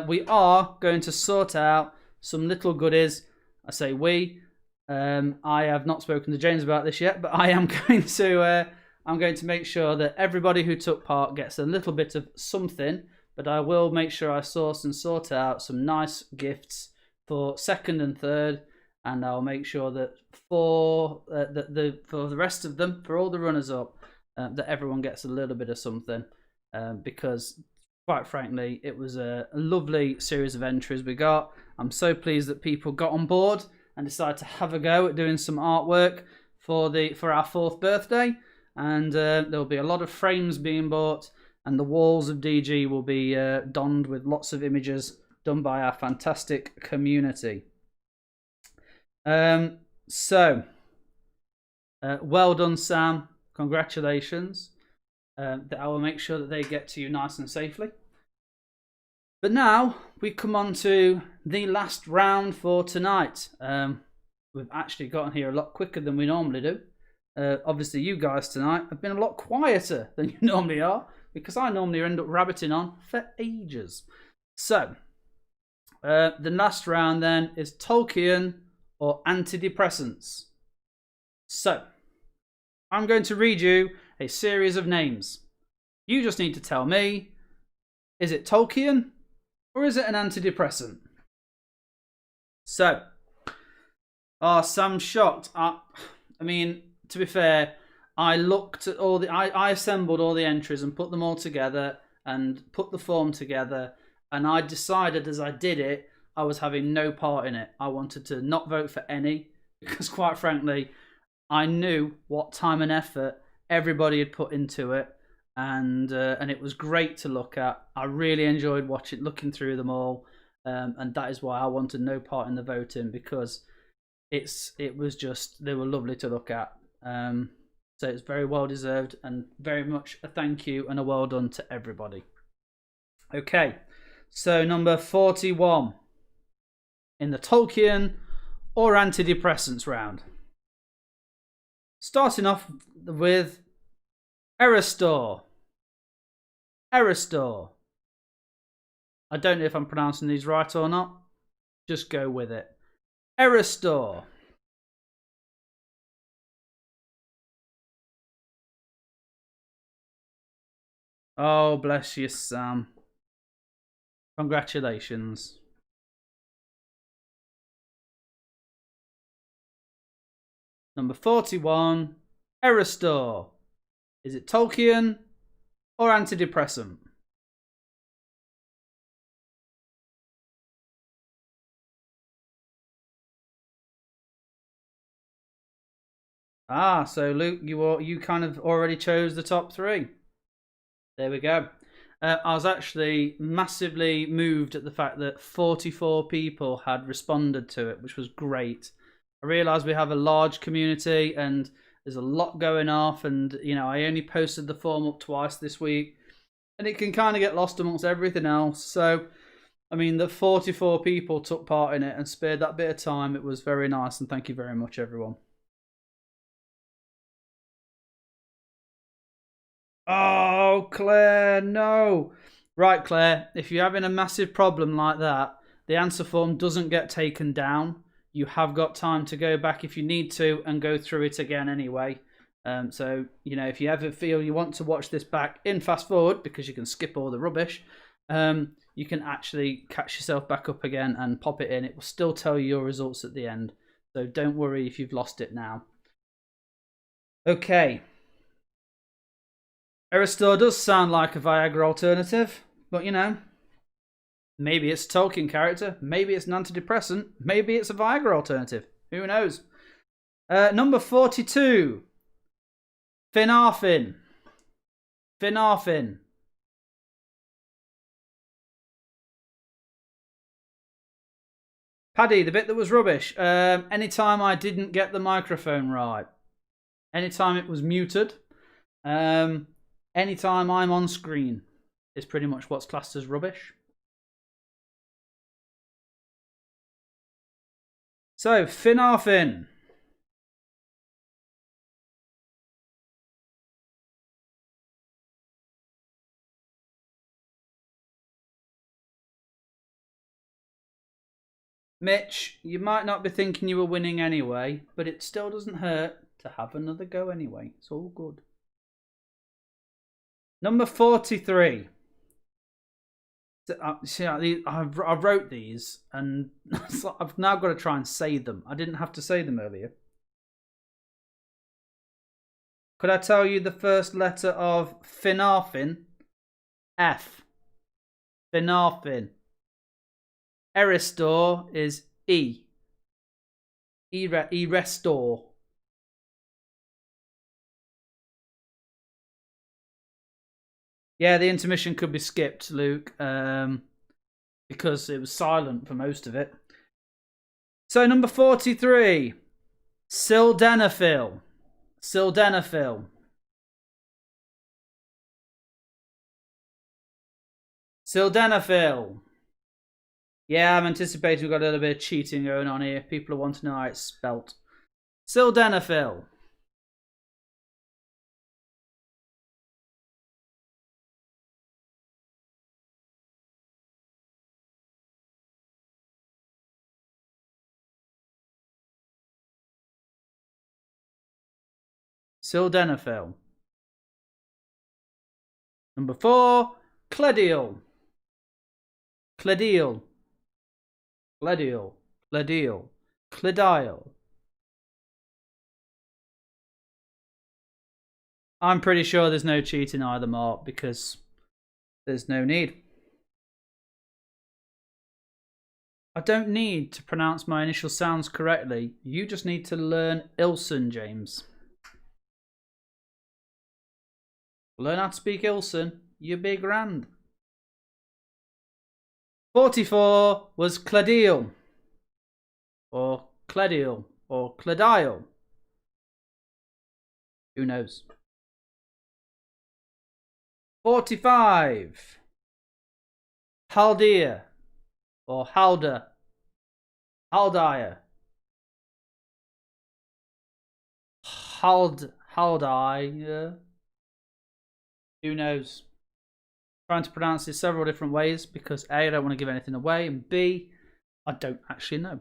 we are going to sort out some little goodies. I say we. I have not spoken to James about this yet, but I am going to make sure that everybody who took part gets a little bit of something. But I will make sure I source and sort out some nice gifts for second and third, and I'll make sure that for the rest of them, for all the runners up, that everyone gets a little bit of something, because quite frankly, it was a lovely series of entries we got. I'm so pleased that people got on board and decided to have a go at doing some artwork for our 4th birthday, and there'll be a lot of frames being bought, and the walls of DG will be donned with lots of images done by our fantastic community. So well done, Sam. Congratulations. I will make sure that they get to you nice and safely. But now we come on to the last round for tonight. We've actually gotten here a lot quicker than we normally do. Obviously, you guys tonight have been a lot quieter than you normally are, because I normally end up rabbiting on for ages. So, the last round then is Tolkien or antidepressants. So, I'm going to read you a series of names. You just need to tell me, is it Tolkien or is it an antidepressant? So, Sam's shocked. I mean, to be fair, I looked at all I assembled all the entries and put them all together and put the form together, and I decided as I did it, I was having no part in it. I wanted to not vote for any, because quite frankly, I knew what time and effort everybody had put into it, and it was great to look at. I really enjoyed looking through them all, and that is why I wanted no part in the voting, because it was just, they were lovely to look at. So it's very well deserved, and very much a thank you and a well done to everybody. Okay, so number 41 in the Tolkien or antidepressants round. Starting off with Eristor. Eristor. I don't know if I'm pronouncing these right or not. Just go with it. Eristor. Oh, bless you, Sam. Congratulations. Number 41, Eristor. Is it Tolkien or antidepressant? So Luke, you kind of already chose the top 3. There we go. I was actually massively moved at the fact that 44 people had responded to it, which was great. I realised we have a large community and there's a lot going off, and you know, I only posted the form up twice this week, and it can kind of get lost amongst everything else. So, I mean, the 44 people took part in it and spared that bit of time. It was very nice, and thank you very much, everyone. Oh, Claire, no. Right, Claire, if you're having a massive problem like that, the answer form doesn't get taken down. You have got time to go back if you need to and go through it again anyway. So, you know, if you ever feel you want to watch this back in fast forward, because you can skip all the rubbish, you can actually catch yourself back up again and pop it in. It will still tell you your results at the end. So don't worry if you've lost it now. Okay. Aristor does sound like a Viagra alternative, but you know, maybe it's a Tolkien character, maybe it's an antidepressant, maybe it's a Viagra alternative. Who knows? Number 42. Finarfin. Finarfin. Paddy, the bit that was rubbish. Anytime I didn't get the microphone right. Anytime it was muted. Anytime I'm on screen is pretty much what's classed as rubbish. So, Finarfin. Mitch, you might not be thinking you were winning anyway, but it still doesn't hurt to have another go anyway. It's all good. Number 43. See, I wrote these, and I've now got to try and say them. I didn't have to say them earlier. Could I tell you the first letter of Finarfin? F. Finarfin. Eristor is E. Erestor. Yeah, the intermission could be skipped, Luke, because it was silent for most of it. So, number 43. Sildenafil. Sildenafil. Sildenafil. Yeah, I'm anticipating we've got a little bit of cheating going on here. People are wanting to know how it's spelt. Sildenafil. Sildenafil. Number 4. Cledial. Cledial. Cledial. Cledial. Cledial. I'm pretty sure there's no cheating either, Mark, because there's no need. I don't need to pronounce my initial sounds correctly. You just need to learn Ilson, James. Learn how to speak Ilson. You'll be grand. 44 was Cledial. Or Cledial. Or Cledial. Who knows? 45. Haldia. Or Halda. Haldire. Haldire. Who knows? Trying to pronounce it several different ways because A, I don't want to give anything away, and B, I don't actually know.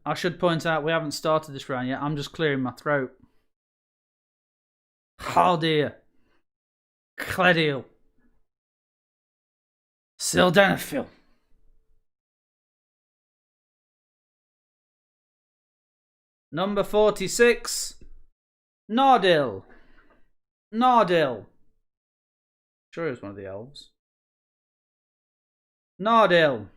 I should point out we haven't started this round yet. I'm just clearing my throat. Haldir. Cledial. Sildenafil. Number 46. Nordil. Nordil. Sure, it was one of the elves. Nordil.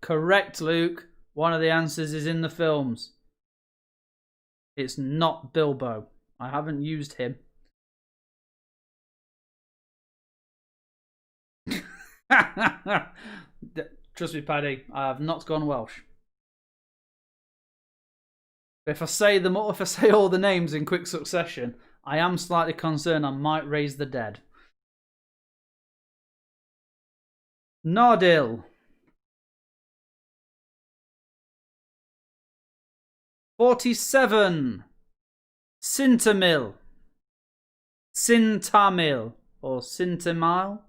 Correct, Luke. One of the answers is in the films. It's not Bilbo. I haven't used him. Trust me, Paddy, I have not gone Welsh. If I say all the names in quick succession, I am slightly concerned I might raise the dead. Nordil. 47. Sintamil. Sintamil. Or Sintamil.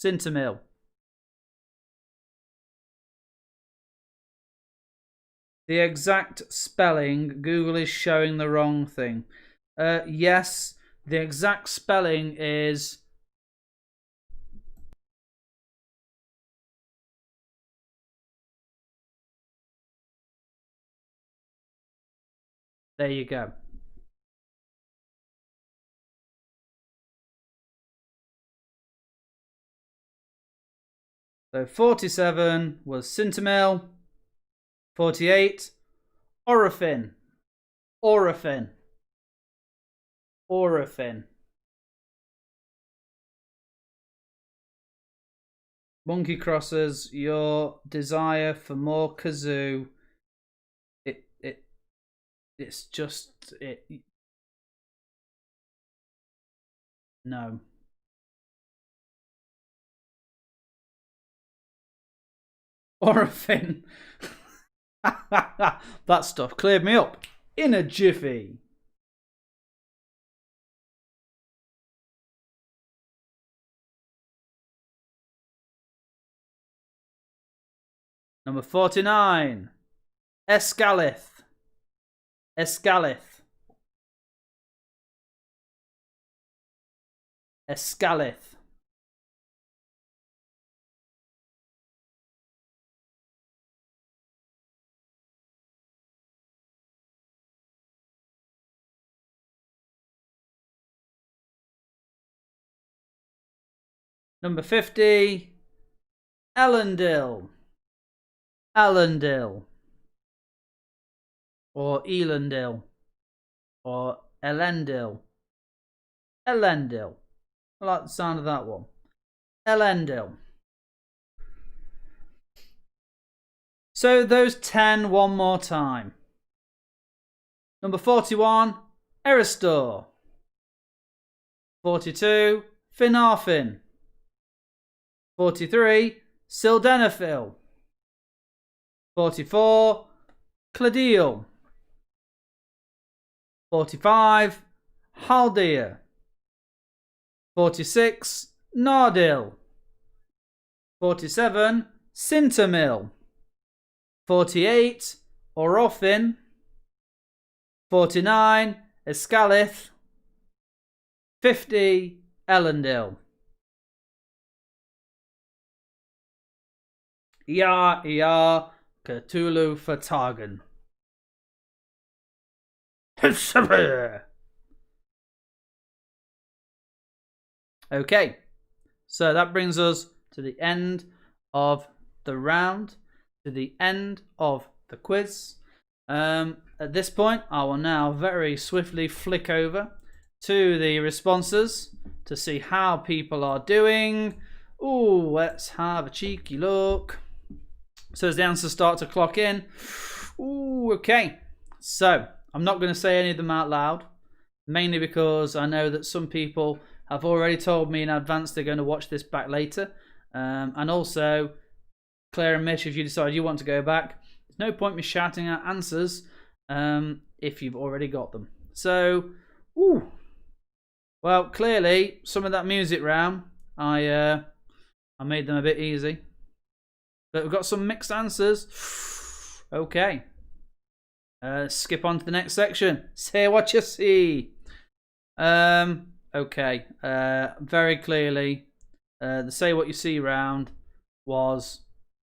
Sintamil. The exact spelling, Google is showing the wrong thing. Yes, The exact spelling is... There you go. So 47 was Sintamil. 48, Orofin. Orofin. Orofin. Monkey Crossers, your desire for more kazoo, it's just no. Orofin. That stuff cleared me up in a jiffy. Number 49, Escalith. Escalith. Escalith. Number 50, Elendil. Elendil. Or Elendil. Or Elendil. Elendil. I like the sound of that one. Elendil. So those 10 one more time. Number 41, Eristor. 42, Finarfin. 43, Sildenafil. 44, Cladiel. 45, Haldir. 46, Nardil. 47, Sintamil. 48, Orofin. 49, Escalith. 50, Elendil. Ya, Cthulhu Fatagan. Okay, so that brings us to the end of the round, to the end of the quiz. At this point, I will now very swiftly flick over to the responses to see how people are doing. Ooh, let's have a cheeky look. So as the answers start to clock in. Ooh, okay. So I'm not going to say any of them out loud, mainly because I know that some people have already told me in advance they're going to watch this back later. And also, Claire and Mitch, if you decide you want to go back, there's no point me shouting out answers if you've already got them. So, ooh. Well, clearly, some of that music round, I made them a bit easy. But we've got some mixed answers. Okay. Skip on to the next section. Say what you see. Okay. Very clearly, the say what you see round was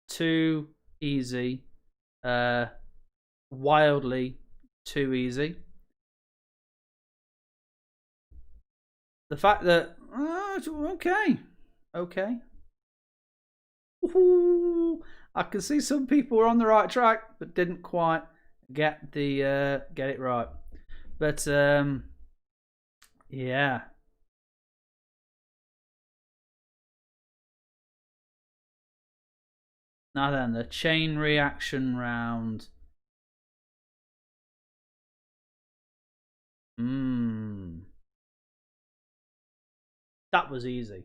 too easy. Wildly too easy. The fact that okay. Ooh, I can see some people were on the right track but didn't quite get it right. But yeah. Now then, the chain reaction round. That was easy.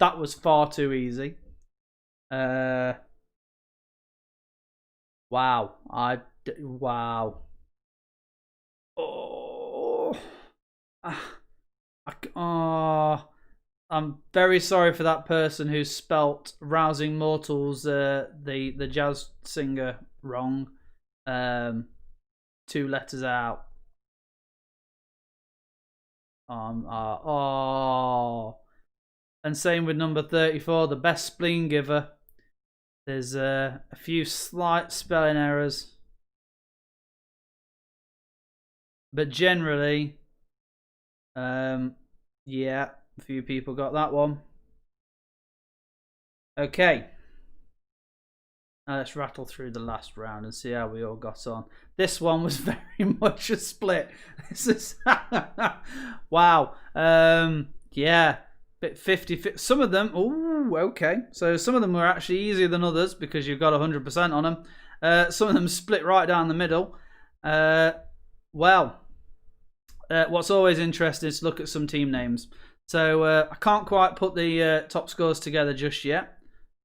That was far too easy. Wow. Wow. Oh. I'm very sorry for that person who spelt Rousing Mortals, the jazz singer, wrong. 2 letters out. Oh. And same with number 34, the best spleen giver. There's a few slight spelling errors. But generally, yeah, a few people got that one. Okay. Now let's rattle through the last round and see how we all got on. This one was very much a split. This is wow. Yeah, bit 50. Some of them. Oh, okay. So some of them were actually easier than others because you've got 100% on them. Some of them split right down the middle. What's always interesting is to look at some team names. So I can't quite put the top scores together just yet.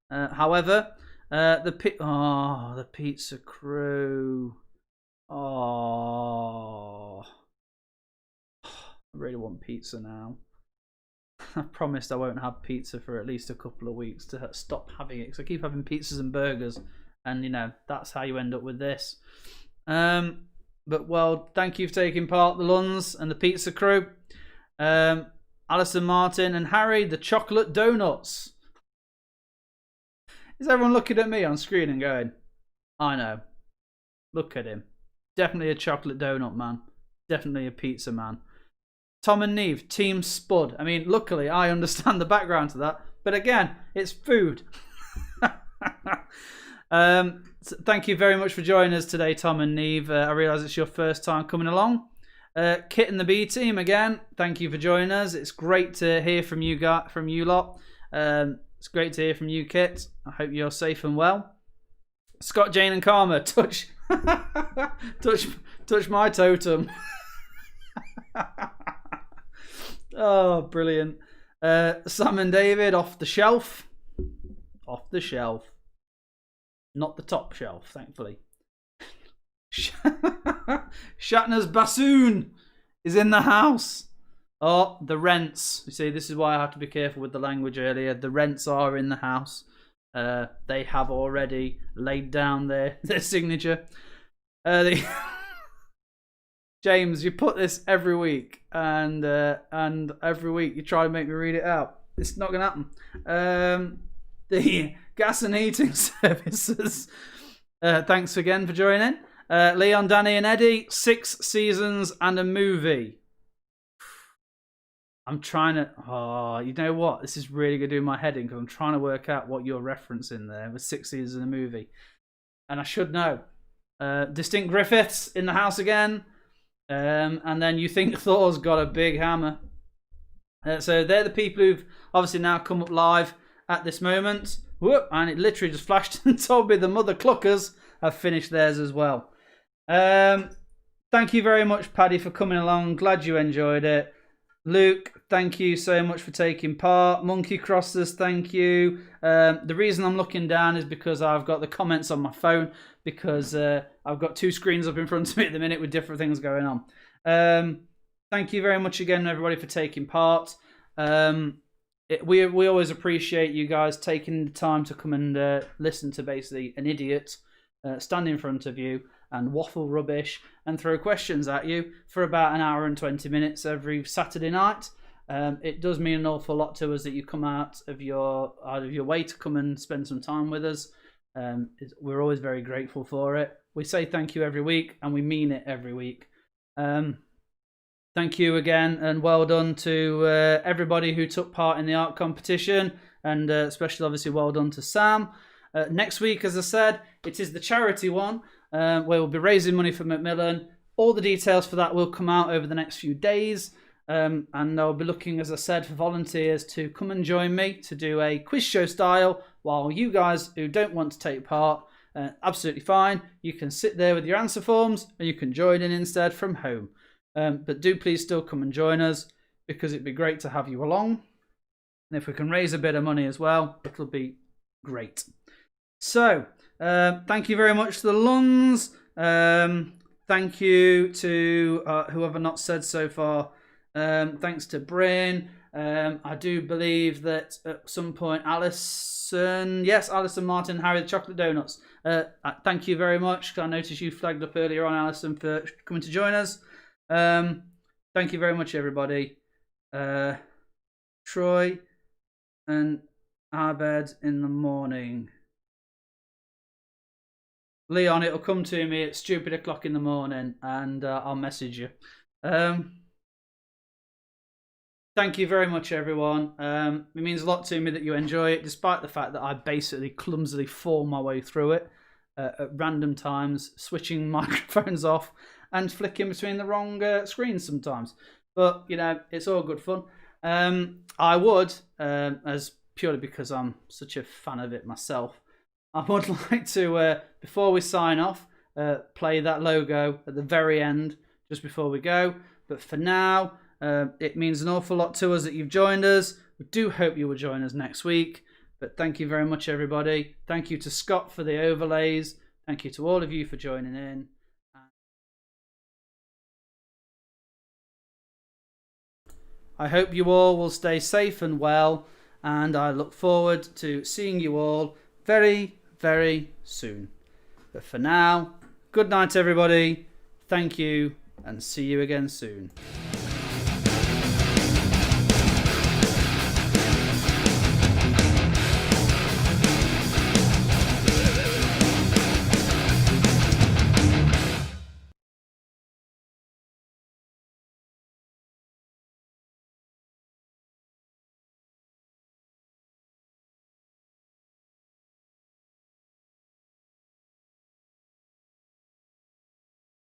However, the pizza crew. Oh, I really want pizza now. I promised I won't have pizza for at least a couple of weeks to stop having it because I keep having pizzas and burgers, and you know that's how you end up with this. But well, thank you for taking part, the Luns and the pizza crew. Alison, Martin, and Harry, the chocolate donuts. Is everyone looking at me on screen and going, I know. Look at him. Definitely a chocolate donut man. Definitely a pizza man. Tom and Neve, Team Spud. I mean, luckily I understand the background to that. But again, it's food. So thank you very much for joining us today, Tom and Neve. I realise it's your first time coming along. Kit and the B team, again, thank you for joining us. It's great to hear from you lot. It's great to hear from you, Kit. I hope you're safe and well. Scott, Jane, and Karma, touch my totem. Oh, brilliant. Sam and David, off the shelf. Off the shelf. Not the top shelf, thankfully. Shatner's bassoon is in the house. Oh, the rents. You see, this is why I have to be careful with the language earlier. The rents are in the house. They have already laid down their signature. James, you put this every week, and every week you try to make me read it out. It's not going to happen. The gas and heating services. Thanks again for joining. Leon, Danny, and Eddie. 6 seasons and a movie. I'm trying to... Oh, you know what? This is really going to do my head in because I'm trying to work out what you're referencing there with 6 seasons and a movie. And I should know. Distinct Griffiths in the house again. And then you think Thor's got a big hammer. So they're the people who've obviously now come up live at this moment. Whoop, and it literally just flashed and told me the Mother Cluckers have finished theirs as well. Thank you very much, Paddy, for coming along. Glad you enjoyed it. Luke, thank you so much for taking part. Monkey Crossers, thank you. The reason I'm looking down is because I've got the comments on my phone because I've got 2 screens up in front of me at the minute with different things going on. Thank you very much again, everybody, for taking part. We always appreciate you guys taking the time to come and listen to basically an idiot stand in front of you and waffle rubbish and throw questions at you for about an hour and 20 minutes every Saturday night. It does mean an awful lot to us that you come out of your way to come and spend some time with us. We're always very grateful for it. We say thank you every week and we mean it every week. Thank you again and well done to everybody who took part in the art competition, and especially obviously well done to Sam. Next week, as I said, it is the charity one where we'll be raising money for Macmillan. All the details for that will come out over the next few days, and I'll be looking, as I said, for volunteers to come and join me to do a quiz show style, while you guys who don't want to take part, absolutely fine. You can sit there with your answer forms and you can join in instead from home. But do please still come and join us because it'd be great to have you along. And if we can raise a bit of money as well, it'll be great. So, thank you very much to the Luns. Thank you to whoever not said so far. Thanks to Bryn. I do believe that at some point Alison, Martin, Harry, the chocolate donuts. Thank you very much. I noticed you flagged up earlier on, Alison, for coming to join us. Thank you very much, everybody. Troy and Abed in the morning. Leon, it'll come to me at stupid o'clock in the morning, and I'll message you. Thank you very much, everyone. It means a lot to me that you enjoy it, despite the fact that I basically clumsily fall my way through it at random times, switching microphones off and flicking between the wrong screens sometimes. But, you know, it's all good fun. I would, as purely because I'm such a fan of it myself, I would like to, before we sign off, play that logo at the very end, just before we go. But for now, it means an awful lot to us that you've joined us. We do hope you will join us next week. But thank you very much, everybody. Thank you to Scott for the overlays. Thank you to all of you for joining in. I hope you all will stay safe and well, and I look forward to seeing you all very, very soon. But for now, good night, everybody. Thank you, and see you again soon.